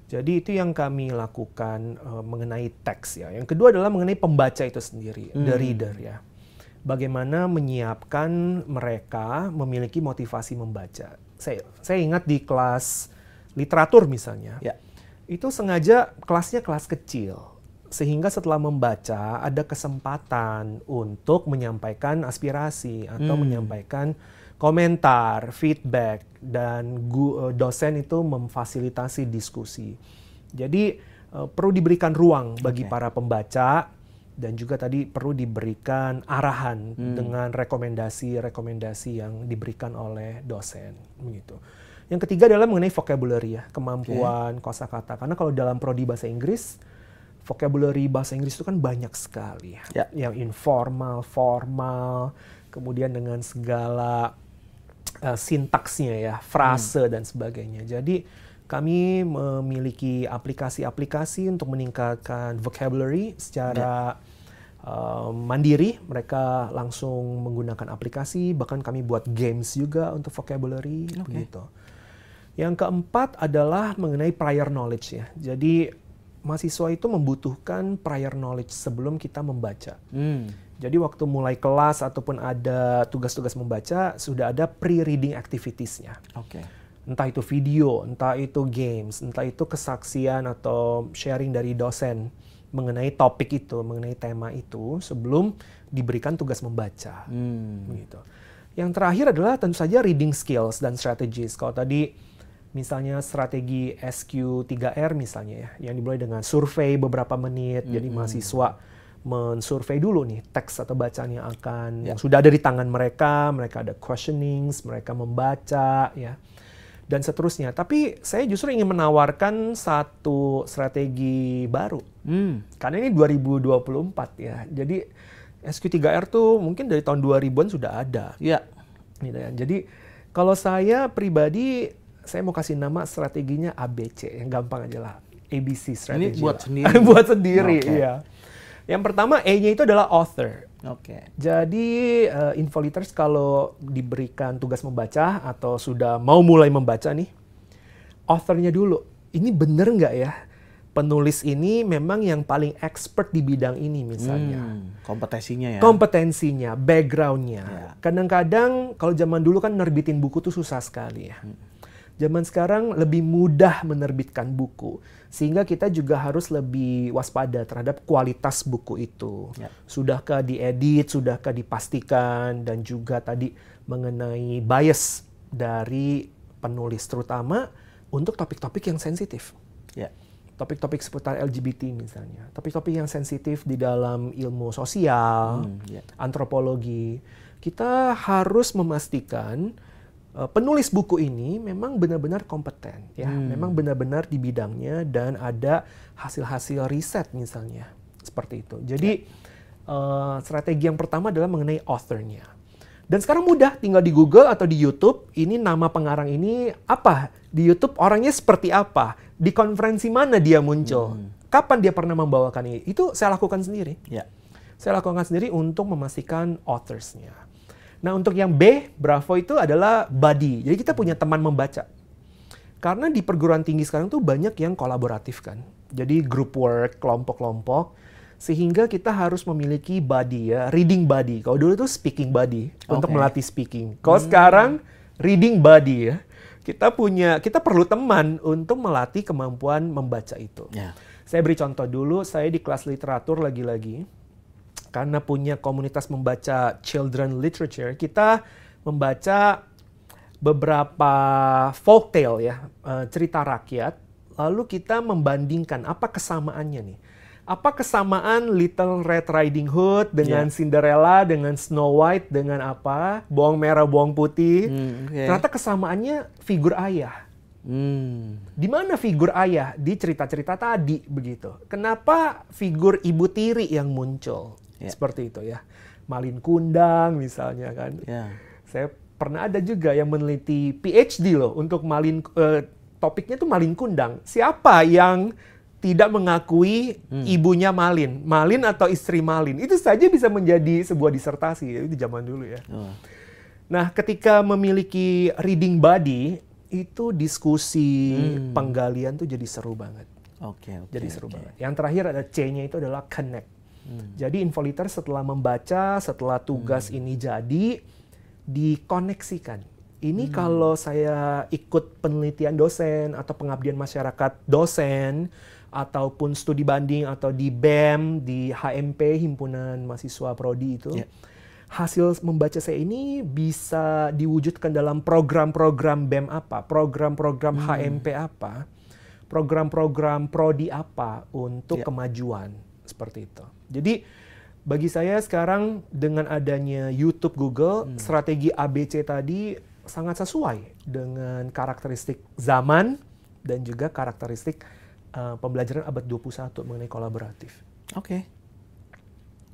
Jadi itu yang kami lakukan mengenai teks ya. Yang kedua adalah mengenai pembaca itu sendiri, the reader ya. Bagaimana menyiapkan mereka memiliki motivasi membaca. Saya ingat di kelas literatur misalnya, itu sengaja kelasnya kelas kecil. sehingga setelah membaca ada kesempatan untuk menyampaikan aspirasi atau menyampaikan komentar, feedback, dan dosen itu memfasilitasi diskusi. Jadi perlu diberikan ruang bagi para pembaca dan juga tadi perlu diberikan arahan dengan rekomendasi-rekomendasi yang diberikan oleh dosen begitu. Yang ketiga adalah mengenai vocabulary ya, kemampuan kosakata. Karena kalau dalam prodi bahasa Inggris, vocabulary bahasa Inggris itu kan banyak sekali ya. Yang informal, formal, kemudian dengan segala sintaksnya ya, frase dan sebagainya. Jadi kami memiliki aplikasi-aplikasi untuk meningkatkan vocabulary secara mandiri. Mereka langsung menggunakan aplikasi, bahkan kami buat games juga untuk vocabulary begitu. Yang keempat adalah mengenai prior knowledge ya. Jadi mahasiswa itu membutuhkan prior knowledge sebelum kita membaca. Jadi waktu mulai kelas ataupun ada tugas-tugas membaca, sudah ada pre-reading activities-nya. Entah itu video, entah itu games, entah itu kesaksian atau sharing dari dosen mengenai topik itu, mengenai tema itu sebelum diberikan tugas membaca. Begitu. Yang terakhir adalah tentu saja reading skills dan strategies. Kalau tadi misalnya strategi SQ3R misalnya ya, yang dimulai dengan survei beberapa menit, jadi mahasiswa mensurvei dulu nih teks atau bacaan yang yang sudah ada di tangan mereka ada questionings, mereka membaca ya. Dan seterusnya. Tapi saya justru ingin menawarkan satu strategi baru. Karena ini 2024 ya. Jadi SQ3R tuh mungkin dari tahun 2000-an sudah ada. Gitu ya. Jadi kalau saya pribadi, saya mau kasih nama strateginya ABC. Yang gampang aja lah. ABC strategi. Ini buat sendiri? Buat sendiri, iya. Yang pertama, E-nya itu adalah author. Jadi Infoliters kalau diberikan tugas membaca atau sudah mau mulai membaca nih, authornya dulu. Ini bener nggak ya? Penulis ini memang yang paling expert di bidang ini misalnya. Kompetensinya ya? Kompetensinya, background-nya. Kadang-kadang kalau zaman dulu kan nerbitin buku tuh susah sekali ya. Zaman sekarang lebih mudah menerbitkan buku. Sehingga kita juga harus lebih waspada terhadap kualitas buku itu. Sudahkah diedit, sudahkah dipastikan, dan juga tadi mengenai bias dari penulis, terutama untuk topik-topik yang sensitif. Topik-topik seputar LGBT misalnya. Topik-topik yang sensitif di dalam ilmu sosial, antropologi. Kita harus memastikan penulis buku ini memang benar-benar kompeten, ya, memang benar-benar di bidangnya dan ada hasil-hasil riset misalnya, seperti itu. Jadi strategi yang pertama adalah mengenai author-nya. Dan sekarang mudah, tinggal di Google atau di YouTube, ini nama pengarang ini apa? Di YouTube orangnya seperti apa? Di konferensi mana dia muncul? Kapan dia pernah membawakan ini? Itu saya lakukan sendiri. Saya lakukan sendiri untuk memastikan authors-nya. Nah, untuk yang B, Bravo itu adalah buddy. Jadi kita punya teman membaca. Karena di perguruan tinggi sekarang tuh banyak yang kolaboratif kan. Jadi group work, kelompok-kelompok. Sehingga kita harus memiliki buddy ya, reading buddy. Kalau dulu tuh speaking buddy, untuk melatih speaking. Kalau sekarang, reading buddy ya. Kita perlu teman untuk melatih kemampuan membaca itu. Saya beri contoh dulu, saya di kelas literatur lagi-lagi. Karena punya komunitas membaca children literature, kita membaca beberapa folktale ya, cerita rakyat, lalu kita membandingkan apa kesamaannya nih. Apa kesamaan Little Red Riding Hood dengan Cinderella, dengan Snow White, dengan apa? Bawang merah, bawang putih. Ternyata kesamaannya figur ayah. Di mana figur ayah? Di cerita-cerita tadi begitu. Kenapa figur ibu tiri yang muncul? Seperti itu ya. Malin Kundang misalnya kan. Saya pernah ada juga yang meneliti PhD loh untuk topiknya tuh Malin Kundang. Siapa yang tidak mengakui ibunya Malin? Malin atau istri Malin? Itu saja bisa menjadi sebuah disertasi. Itu zaman dulu ya. Nah, ketika memiliki reading buddy, itu diskusi penggalian tuh jadi seru banget. Jadi seru banget. Yang terakhir ada C-nya itu adalah connect. Jadi Infoliters setelah membaca, setelah tugas ini jadi, dikoneksikan. Ini kalau saya ikut penelitian dosen atau pengabdian masyarakat dosen, ataupun studi banding atau di BEM, di HMP, Himpunan Mahasiswa Prodi itu, hasil membaca saya ini bisa diwujudkan dalam program-program BEM apa, program-program HMP apa, program-program Prodi apa untuk kemajuan seperti itu. Jadi bagi saya sekarang dengan adanya YouTube, Google, strategi ABC tadi sangat sesuai dengan karakteristik zaman dan juga karakteristik pembelajaran abad 21 mengenai kolaboratif. Oke.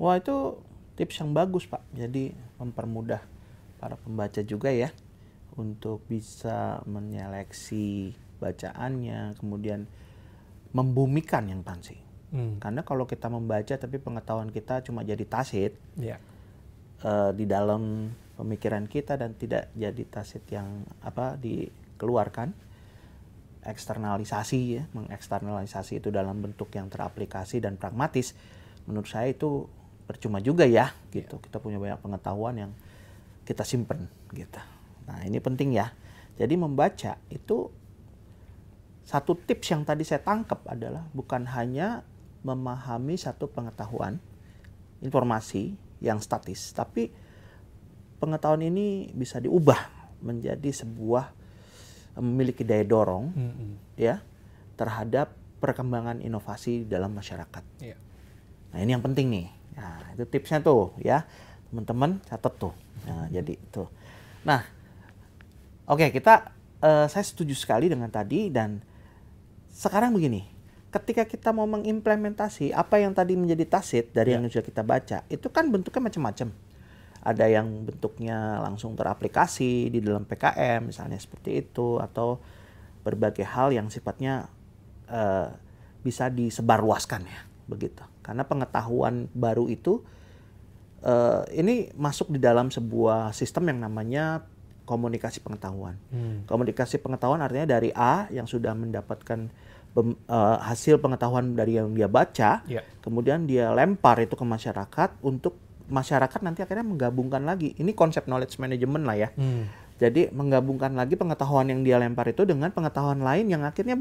Wah, itu tips yang bagus, Pak. Jadi mempermudah para pembaca juga ya untuk bisa menyeleksi bacaannya, kemudian membumikan yang pasti. Karena kalau kita membaca tapi pengetahuan kita cuma jadi tasit di dalam pemikiran kita dan tidak jadi tasit yang dikeluarkan, eksternalisasi ya, mengeksternalisasi itu dalam bentuk yang teraplikasi dan pragmatis, menurut saya itu percuma juga ya gitu. Kita punya banyak pengetahuan yang kita simpen gitu. Nah, ini penting ya. Jadi membaca itu satu tips yang tadi saya tangkap adalah bukan hanya memahami satu pengetahuan, informasi yang statis, tapi pengetahuan ini bisa diubah menjadi sebuah memiliki daya dorong ya terhadap perkembangan inovasi dalam masyarakat. Nah, ini yang penting nih. Nah, itu tipsnya tuh ya. Teman-teman catat tuh. Nah, jadi itu. Nah, oke, saya setuju sekali dengan tadi dan sekarang begini. Ketika kita mau mengimplementasi apa yang tadi menjadi tasit dari yang sudah kita baca, itu kan bentuknya macam-macam. Ada yang bentuknya langsung teraplikasi di dalam PKM misalnya seperti itu, atau berbagai hal yang sifatnya bisa disebarluaskan ya begitu. Karena pengetahuan baru itu ini masuk di dalam sebuah sistem yang namanya komunikasi pengetahuan. Komunikasi pengetahuan artinya dari A yang sudah mendapatkan hasil pengetahuan dari yang dia baca, kemudian dia lempar itu ke masyarakat untuk masyarakat nanti akhirnya menggabungkan lagi. Ini konsep knowledge management lah ya. Jadi menggabungkan lagi pengetahuan yang dia lempar itu dengan pengetahuan lain yang akhirnya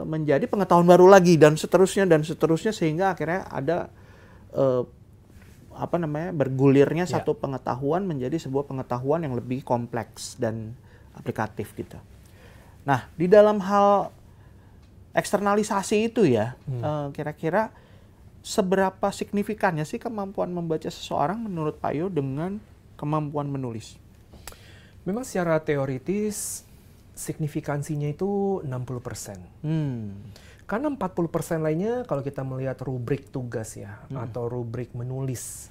menjadi pengetahuan baru lagi dan seterusnya sehingga akhirnya ada bergulirnya satu pengetahuan menjadi sebuah pengetahuan yang lebih kompleks dan aplikatif gitu. Nah, di dalam hal eksternalisasi itu ya, kira-kira seberapa signifikannya sih kemampuan membaca seseorang menurut Pak Yo dengan kemampuan menulis? Memang secara teoritis signifikansinya itu 60%. Karena 40% lainnya kalau kita melihat rubrik tugas ya, atau rubrik menulis,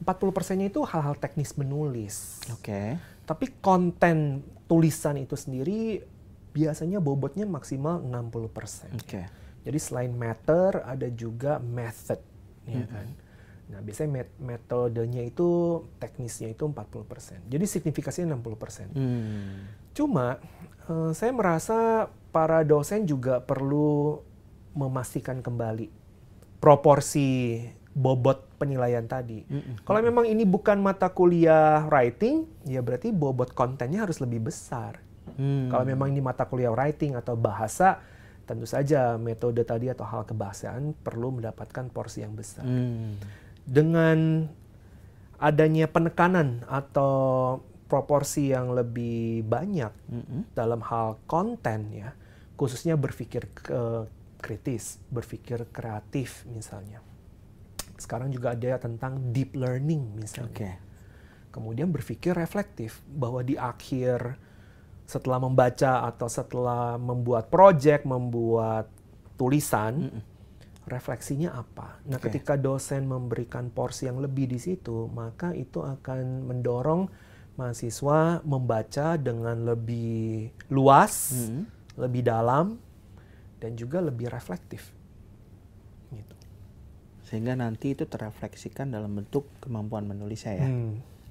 40%-nya itu hal-hal teknis menulis. Tapi konten tulisan itu sendiri biasanya bobotnya maksimal 60%. Jadi selain matter ada juga method, ya kan. Nah, biasanya metodenya itu teknisnya itu 40%. Jadi signifikasinya 60%. Cuma saya merasa para dosen juga perlu memastikan kembali proporsi bobot penilaian tadi. Kalau memang ini bukan mata kuliah writing, ya berarti bobot kontennya harus lebih besar. Kalau memang ini mata kuliah writing atau bahasa, tentu saja metode tadi atau hal kebahasaan perlu mendapatkan porsi yang besar. Dengan adanya penekanan atau proporsi yang lebih banyak dalam hal konten ya, khususnya berpikir kritis, berpikir kreatif misalnya. Sekarang juga ada tentang deep learning misalnya. Kemudian berpikir reflektif, bahwa di akhir setelah membaca atau setelah membuat project, membuat tulisan, refleksinya apa? Nah, ketika dosen memberikan porsi yang lebih di situ, maka itu akan mendorong mahasiswa membaca dengan lebih luas, lebih dalam, dan juga lebih reflektif. Gitu. Sehingga nanti itu terrefleksikan dalam bentuk kemampuan menulisnya ya,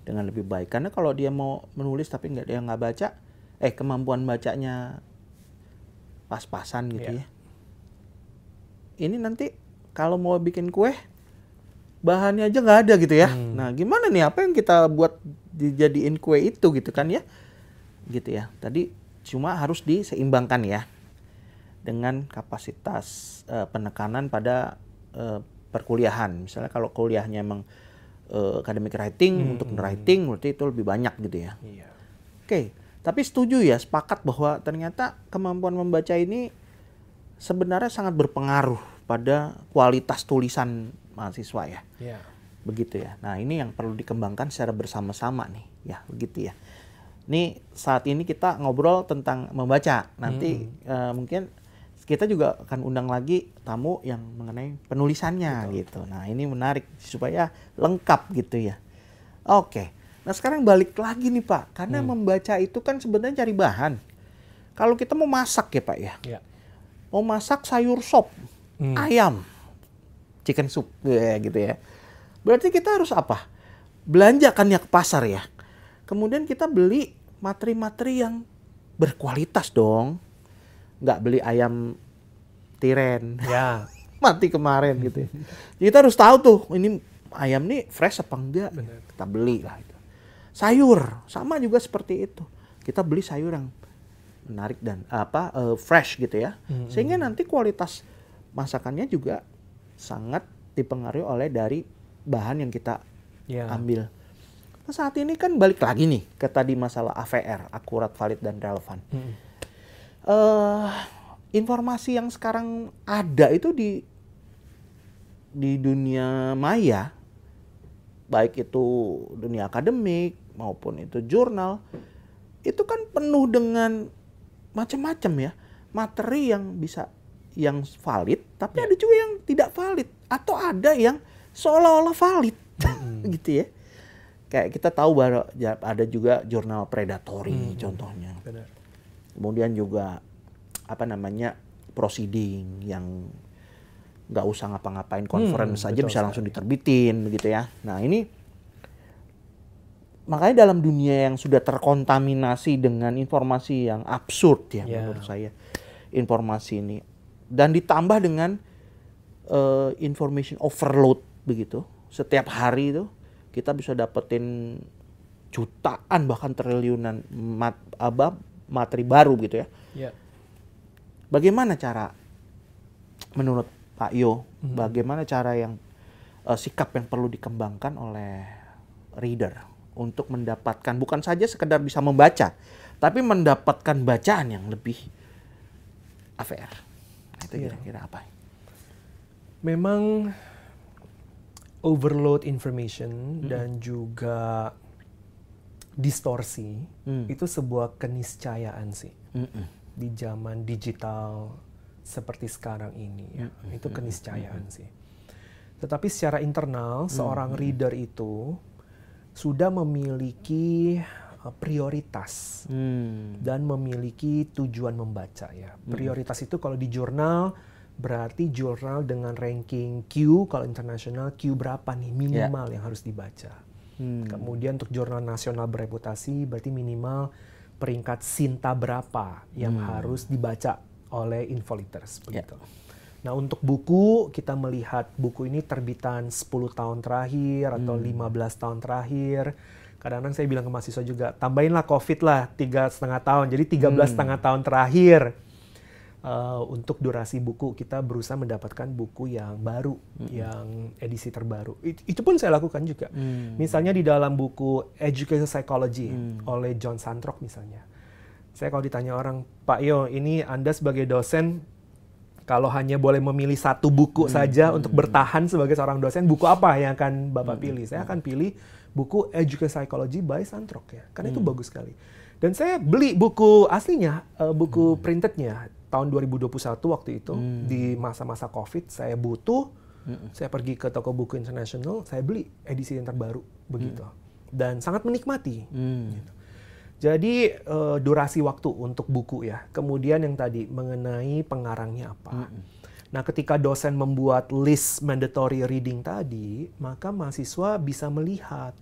dengan lebih baik. Karena kalau dia mau menulis tapi dia nggak baca, kemampuan bacanya pas-pasan gitu ya. Ini nanti kalau mau bikin kue, bahannya aja nggak ada gitu ya. Nah, gimana nih, apa yang kita buat dijadiin kue itu gitu kan ya. Gitu ya. Tadi cuma harus diseimbangkan ya. dengan kapasitas penekanan pada perkuliahan. Misalnya kalau kuliahnya emang academic writing, untuk writing berarti itu lebih banyak gitu ya. Iya. Oke, tapi setuju ya, sepakat bahwa ternyata kemampuan membaca ini sebenarnya sangat berpengaruh pada kualitas tulisan mahasiswa ya. Iya. Begitu ya. Nah, ini yang perlu dikembangkan secara bersama-sama nih, ya, begitu ya. Ini saat ini kita ngobrol tentang membaca. Nanti mungkin kita juga akan undang lagi tamu yang mengenai penulisannya gitu. Nah, ini menarik supaya lengkap gitu ya. Oke. Nah, sekarang balik lagi nih, Pak. Karena membaca itu kan sebenarnya cari bahan. Kalau kita mau masak ya, Pak ya. Iya. Mau masak sayur sop, ayam, chicken soup gitu ya. Berarti kita harus apa? Belanja kan ya ke pasar ya. Kemudian kita beli materi-materi yang berkualitas dong. Nggak beli ayam tiren. Ya. Mati kemarin gitu ya. Jadi kita harus tahu tuh, ini ayam nih fresh apa enggak. Benar. Kita beli lah itu. Sayur, sama juga seperti itu. Kita beli sayur yang menarik dan fresh gitu ya. Sehingga nanti kualitas masakannya juga sangat dipengaruhi oleh dari bahan yang kita ambil. Nah, saat ini kan balik lagi nih ke tadi masalah AVR, akurat, valid, dan relevan. Informasi yang sekarang ada itu di dunia maya, baik itu dunia akademik maupun itu jurnal, itu kan penuh dengan macam-macam ya materi yang valid, tapi ada juga yang tidak valid, atau ada yang seolah-olah valid, gitu ya. Kayak kita tahu bahwa ada juga jurnal predatory contohnya. Benar. Kemudian juga proceeding yang nggak usah ngapa-ngapain, conference saja bisa langsung diterbitin begitu ya. Nah, ini makanya dalam dunia yang sudah terkontaminasi dengan informasi yang absurd ya menurut saya, informasi ini, dan ditambah dengan information overload begitu. Setiap hari itu kita bisa dapetin jutaan bahkan triliunan materi baru gitu ya. Bagaimana cara menurut Pak Yo, bagaimana cara yang sikap yang perlu dikembangkan oleh reader untuk mendapatkan bukan saja sekedar bisa membaca, tapi mendapatkan bacaan yang lebih AVR. Nah, itu kira-kira apa? Memang overload information dan juga distorsi itu sebuah keniscayaan sih di zaman digital seperti sekarang ini ya. Itu keniscayaan sih. Tetapi secara internal seorang reader itu sudah memiliki prioritas dan memiliki tujuan membaca ya. Prioritas itu kalau di jurnal berarti jurnal dengan ranking Q, kalau internasional Q berapa nih minimal yang harus dibaca. Kemudian untuk jurnal nasional bereputasi berarti minimal peringkat Sinta berapa yang harus dibaca oleh Infolitters begitu. Nah, untuk buku kita melihat buku ini terbitan 10 tahun terakhir atau 15 tahun terakhir. Kadang-kadang saya bilang ke mahasiswa juga, tambahinlah COVID lah 3,5 tahun, jadi 13,5 tahun terakhir. Untuk durasi buku kita berusaha mendapatkan buku yang baru, yang edisi terbaru. Itu pun saya lakukan juga. Misalnya di dalam buku Educational Psychology oleh John Santrock misalnya. Saya kalau ditanya orang, Pak Yo, ini Anda sebagai dosen kalau hanya boleh memilih satu buku saja untuk bertahan sebagai seorang dosen, buku apa yang akan Bapak pilih? Saya akan pilih buku Educational Psychology by Santrock ya, karena itu bagus sekali. Dan saya beli buku aslinya, buku printednya tahun 2021 waktu itu di masa-masa COVID. Saya butuh, saya pergi ke toko buku internasional, saya beli edisi yang terbaru begitu, dan sangat menikmati. Gitu. Jadi durasi waktu untuk buku ya. Kemudian yang tadi mengenai pengarangnya apa. Nah, ketika dosen membuat list mandatory reading tadi, maka mahasiswa bisa melihat,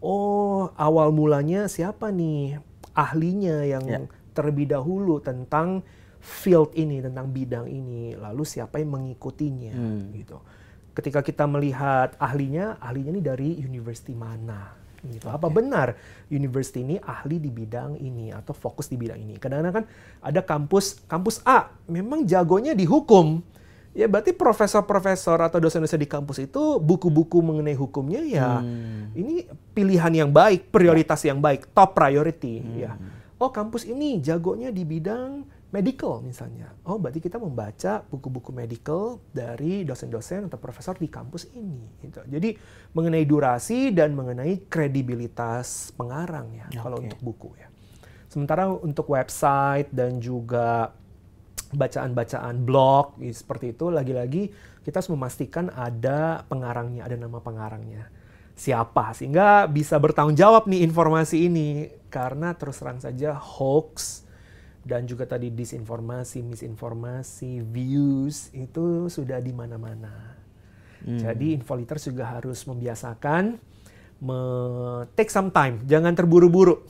oh awal mulanya siapa nih ahlinya yang terlebih dahulu tentang field ini, tentang bidang ini, lalu siapa yang mengikutinya gitu. Ketika kita melihat ahlinya ini dari university mana Gitu. Apa benar university ini ahli di bidang ini atau fokus di bidang ini? Kadang-kadang kan ada kampus A memang jagonya di hukum. Ya berarti profesor-profesor atau dosen-dosen di kampus itu buku-buku mengenai hukumnya ya ini pilihan yang baik, prioritas yang baik, top priority ya. Oh, kampus ini jagonya di bidang medical misalnya. Oh, berarti kita membaca buku-buku medical dari dosen-dosen atau profesor di kampus ini gitu. Jadi mengenai durasi dan mengenai kredibilitas pengarang ya kalau untuk buku ya. Sementara untuk website dan juga bacaan-bacaan blog seperti itu, lagi-lagi kita harus memastikan ada pengarangnya, ada nama pengarangnya. Siapa? Sehingga bisa bertanggung jawab nih informasi ini. Karena terus terang saja hoax dan juga tadi disinformasi, misinformasi, views itu sudah di mana-mana. Jadi Infolitters juga harus membiasakan take some time, jangan terburu-buru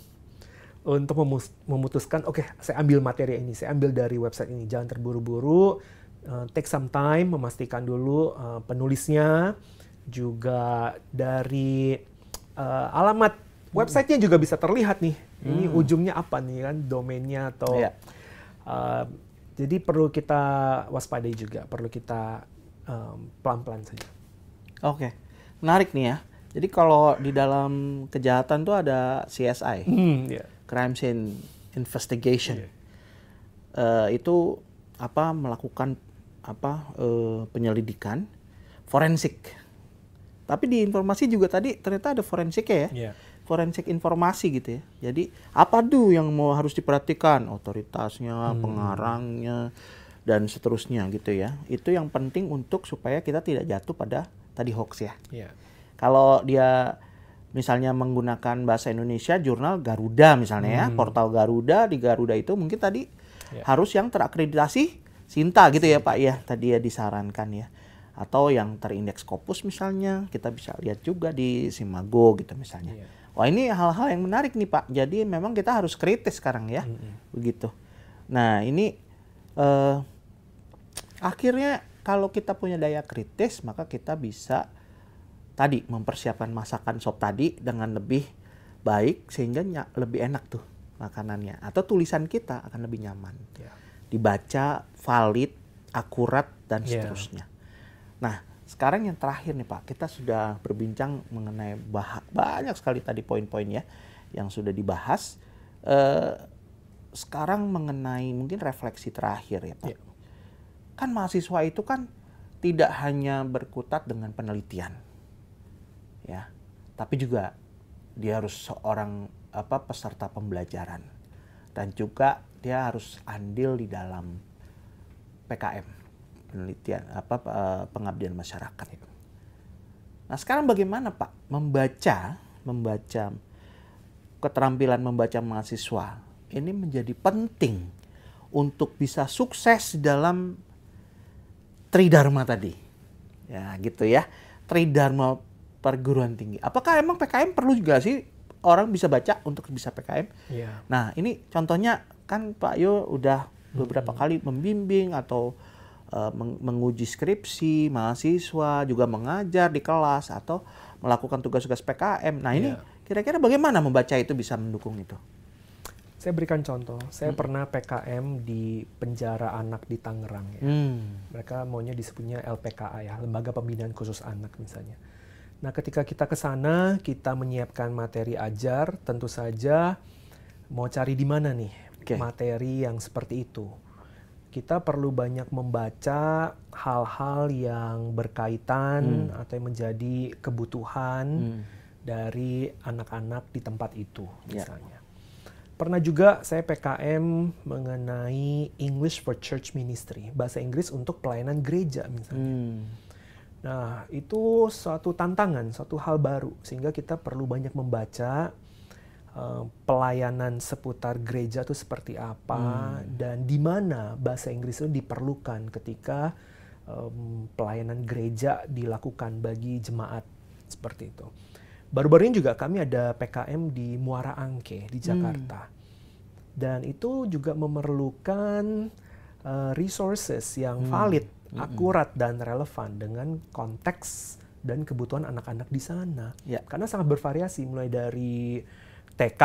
untuk memutuskan, oke, saya ambil materi ini, saya ambil dari website ini. Jangan terburu-buru, take some time, memastikan dulu penulisnya, juga dari alamat websitenya juga bisa terlihat nih. Ini ujungnya apa nih kan, domainnya atau... jadi perlu kita waspadai juga, perlu kita pelan-pelan saja. Oke, menarik nih ya. Jadi kalau di dalam kejahatan tuh ada CSI. Crime Scene Investigation. Itu melakukan penyelidikan forensik. Tapi di informasi juga tadi ternyata ada forensiknya ya. Forensik informasi gitu ya. Jadi apa dulu yang harus diperhatikan, otoritasnya, pengarangnya dan seterusnya gitu ya. Itu yang penting untuk supaya kita tidak jatuh pada tadi hoax ya. Kalau dia misalnya menggunakan bahasa Indonesia, jurnal Garuda misalnya ya, portal Garuda, di Garuda itu mungkin tadi harus yang terakreditasi Sinta gitu ya Pak ya, tadi ya disarankan ya. Atau yang terindeks Scopus misalnya, kita bisa lihat juga di Simago gitu misalnya. Wah ini hal-hal yang menarik nih Pak, jadi memang kita harus kritis sekarang ya, begitu. Nah ini akhirnya kalau kita punya daya kritis, maka kita bisa tadi mempersiapkan masakan sop tadi dengan lebih baik sehingga lebih enak tuh makanannya, atau tulisan kita akan lebih nyaman dibaca, valid, akurat dan seterusnya. Nah sekarang yang terakhir nih Pak, kita sudah berbincang mengenai banyak sekali tadi poin-poin ya yang sudah dibahas. Sekarang mengenai mungkin refleksi terakhir ya Pak. Kan mahasiswa itu kan tidak hanya berkutat dengan penelitian ya, tapi juga dia harus seorang peserta pembelajaran dan juga dia harus andil di dalam PKM, penelitian pengabdian masyarakat. Nah sekarang bagaimana Pak membaca keterampilan membaca mahasiswa ini menjadi penting untuk bisa sukses dalam Tridharma tadi ya gitu ya, Tridharma perguruan tinggi. Apakah emang PKM perlu juga sih orang bisa baca untuk bisa PKM? Nah ini contohnya kan Pak Yo udah beberapa kali membimbing atau menguji skripsi mahasiswa, juga mengajar di kelas atau melakukan tugas-tugas PKM. Nah ini kira-kira bagaimana membaca itu bisa mendukung itu? Saya berikan contoh, saya pernah PKM di penjara anak di Tangerang ya. Mereka maunya disebutnya LPKA ya, Lembaga Pembinaan Khusus Anak misalnya. Nah, ketika kita ke sana, kita menyiapkan materi ajar, tentu saja mau cari di mana nih materi yang seperti itu. Kita perlu banyak membaca hal-hal yang berkaitan atau yang menjadi kebutuhan dari anak-anak di tempat itu misalnya. Pernah juga saya PKM mengenai English for Church Ministry, bahasa Inggris untuk pelayanan gereja misalnya. Nah, itu suatu tantangan, suatu hal baru. Sehingga kita perlu banyak membaca pelayanan seputar gereja itu seperti apa, dan di mana bahasa Inggris itu diperlukan ketika pelayanan gereja dilakukan bagi jemaat, seperti itu. Baru-baru ini juga kami ada PKM di Muara Angke, di Jakarta. Dan itu juga memerlukan resources yang valid, akurat dan relevan dengan konteks dan kebutuhan anak-anak di sana. Ya. Karena sangat bervariasi, mulai dari TK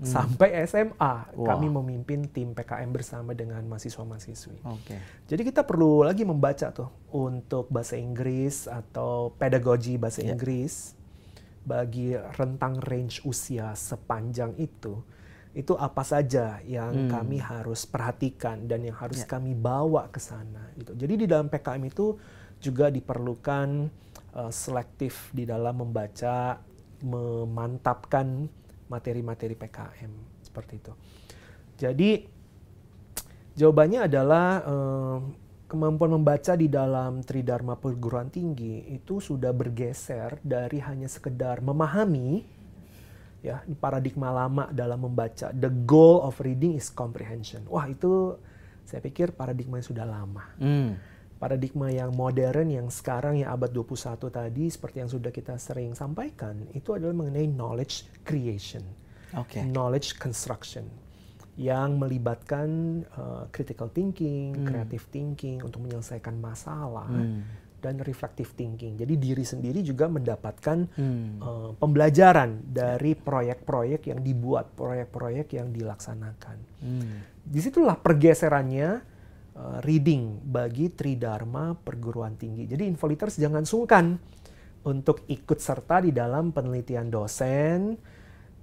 sampai SMA. Kami memimpin tim PKM bersama dengan mahasiswa-mahasiswi. Jadi kita perlu lagi membaca tuh untuk bahasa Inggris atau pedagogi bahasa Inggris bagi rentang range usia sepanjang itu apa saja yang kami harus perhatikan dan yang harus kami bawa ke sana gitu. Jadi di dalam PKM itu juga diperlukan selektif di dalam membaca, memantapkan materi-materi PKM seperti itu. Jadi jawabannya adalah kemampuan membaca di dalam Tridharma perguruan tinggi itu sudah bergeser dari hanya sekedar memahami, ya, paradigma lama dalam membaca. The goal of reading is comprehension. Wah, itu saya pikir paradigma yang sudah lama. Paradigma yang modern yang sekarang yang abad 21 tadi seperti yang sudah kita sering sampaikan itu adalah mengenai knowledge creation, knowledge construction yang melibatkan critical thinking, creative thinking untuk menyelesaikan masalah dan reflective thinking. Jadi diri sendiri juga mendapatkan pembelajaran dari proyek-proyek yang dibuat, proyek-proyek yang dilaksanakan. Disitulah pergeserannya reading bagi Tridharma perguruan tinggi. Jadi Infoliters jangan sungkan untuk ikut serta di dalam penelitian dosen,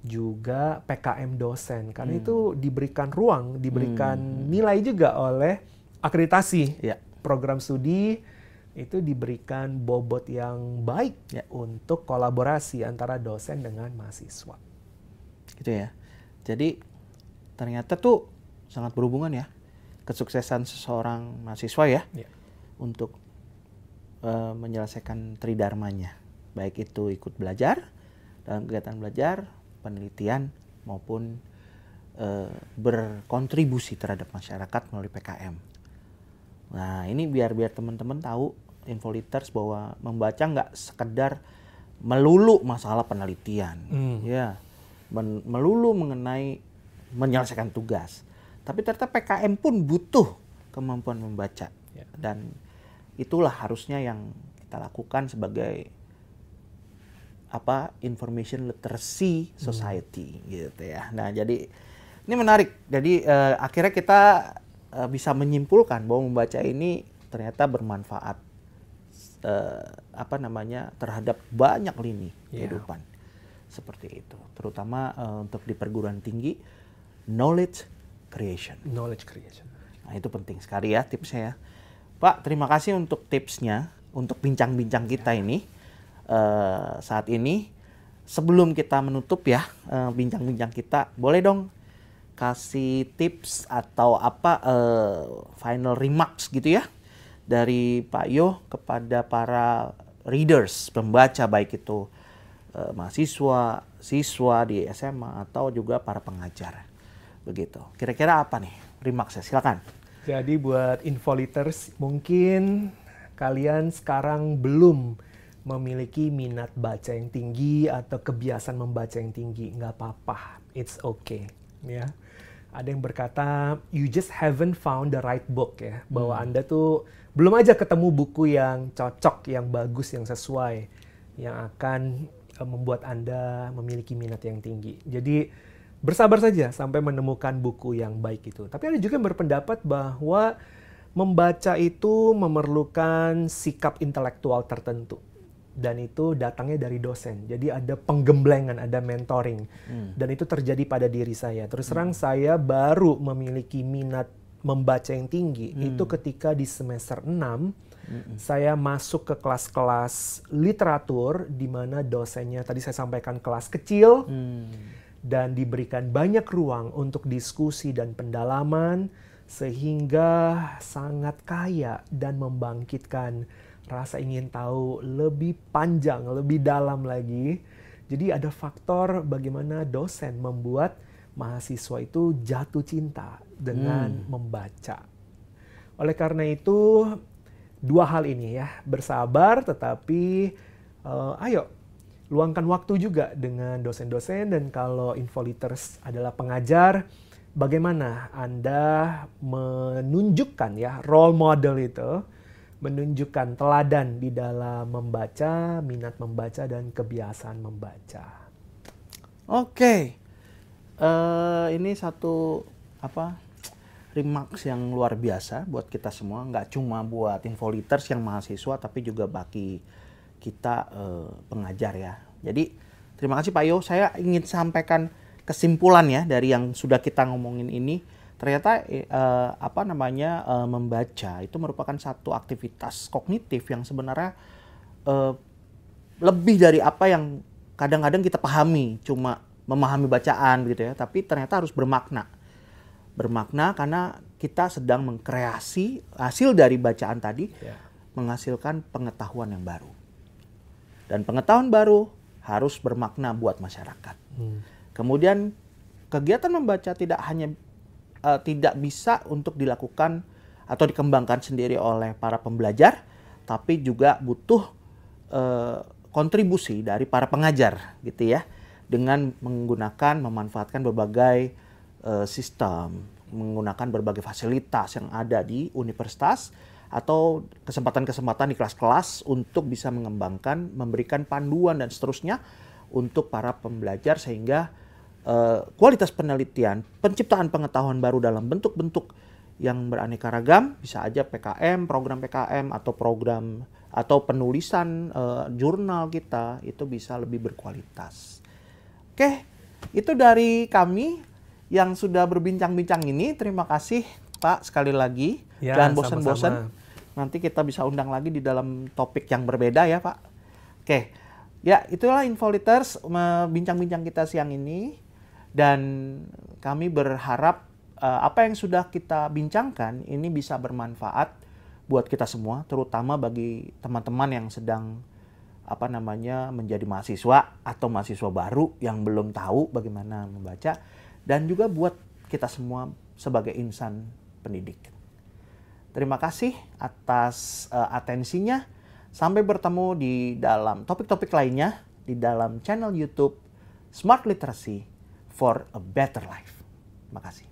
juga PKM dosen. Karena itu diberikan ruang, diberikan nilai juga oleh akreditasi. Program studi itu diberikan bobot yang baik untuk kolaborasi antara dosen dengan mahasiswa. Gitu ya. Jadi ternyata tuh sangat berhubungan ya. Kesuksesan seseorang mahasiswa untuk menyelesaikan tridharmanya, baik itu ikut belajar dalam kegiatan belajar, penelitian maupun berkontribusi terhadap masyarakat melalui PKM. Nah, ini biar teman-teman tahu Infoliters bahwa membaca nggak sekedar melulu masalah penelitian, melulu mengenai menyelesaikan tugas. Tapi ternyata PKM pun butuh kemampuan membaca. Dan itulah harusnya yang kita lakukan sebagai information literacy society gitu ya. Nah, jadi ini menarik. Jadi akhirnya kita bisa menyimpulkan bahwa membaca ini ternyata bermanfaat terhadap banyak lini kehidupan. Seperti itu. Terutama untuk di perguruan tinggi, knowledge creation. Nah, itu penting sekali ya tipsnya ya. Pak, terima kasih untuk tipsnya, untuk bincang-bincang kita ini saat ini. Sebelum kita menutup ya bincang-bincang kita, boleh dong kasih tips atau final remarks gitu ya dari Pak Yoh kepada para readers, pembaca baik itu mahasiswa, siswa di SMA atau juga para pengajar. Begitu. Kira-kira apa nih remarks-nya? Silakan. Jadi buat Infoliters, mungkin kalian sekarang belum memiliki minat baca yang tinggi atau kebiasaan membaca yang tinggi. Nggak apa-apa. It's okay. Ya. Ada yang berkata, you just haven't found the right book ya. Bahwa Anda tuh belum aja ketemu buku yang cocok, yang bagus, yang sesuai. Yang akan membuat Anda memiliki minat yang tinggi. Jadi bersabar saja sampai menemukan buku yang baik itu. Tapi ada juga yang berpendapat bahwa membaca itu memerlukan sikap intelektual tertentu. Dan itu datangnya dari dosen. Jadi ada penggemblengan, ada mentoring. Dan itu terjadi pada diri saya. Terus terang saya baru memiliki minat membaca yang tinggi. Itu ketika di semester 6, saya masuk ke kelas-kelas literatur, di mana dosennya, tadi saya sampaikan kelas kecil, dan diberikan banyak ruang untuk diskusi dan pendalaman sehingga sangat kaya dan membangkitkan rasa ingin tahu lebih panjang, lebih dalam lagi. Jadi ada faktor bagaimana dosen membuat mahasiswa itu jatuh cinta dengan membaca. Oleh karena itu, dua hal ini ya, bersabar tetapi ayo luangkan waktu juga dengan dosen-dosen, dan kalau Infoliters adalah pengajar, bagaimana Anda menunjukkan ya role model itu menunjukkan teladan di dalam membaca, minat membaca, dan kebiasaan membaca. Oke, ini satu remarks yang luar biasa buat kita semua, nggak cuma buat Infoliters yang mahasiswa, tapi juga bagi kita pengajar ya. Jadi terima kasih Pak Yo, saya ingin sampaikan kesimpulan ya dari yang sudah kita ngomongin ini. Ternyata membaca itu merupakan satu aktivitas kognitif yang sebenarnya lebih dari apa yang kadang-kadang kita pahami, cuma memahami bacaan gitu ya, tapi ternyata harus bermakna. Bermakna karena kita sedang mengkreasi hasil dari bacaan tadi, menghasilkan pengetahuan yang baru. Dan pengetahuan baru harus bermakna buat masyarakat. Kemudian kegiatan membaca tidak bisa untuk dilakukan atau dikembangkan sendiri oleh para pembelajar, tapi juga butuh kontribusi dari para pengajar gitu ya, dengan memanfaatkan berbagai sistem, menggunakan berbagai fasilitas yang ada di universitas atau kesempatan-kesempatan di kelas-kelas untuk bisa mengembangkan, memberikan panduan dan seterusnya untuk para pembelajar sehingga kualitas penelitian, penciptaan pengetahuan baru dalam bentuk-bentuk yang beraneka ragam, bisa aja PKM, program PKM atau program atau penulisan jurnal kita itu bisa lebih berkualitas. Oke, itu dari kami yang sudah berbincang-bincang ini. Terima kasih Pak sekali lagi. Ya, jangan bosan-bosan. Nanti kita bisa undang lagi di dalam topik yang berbeda ya Pak. Oke, ya itulah Infoliters bincang-bincang kita siang ini. Dan kami berharap apa yang sudah kita bincangkan ini bisa bermanfaat buat kita semua, terutama bagi teman-teman yang sedang menjadi mahasiswa atau mahasiswa baru yang belum tahu bagaimana membaca, dan juga buat kita semua sebagai insan pendidik. Terima kasih atas atensinya. Sampai bertemu di dalam topik-topik lainnya di dalam channel YouTube Smart Literacy for a Better Life. Terima kasih.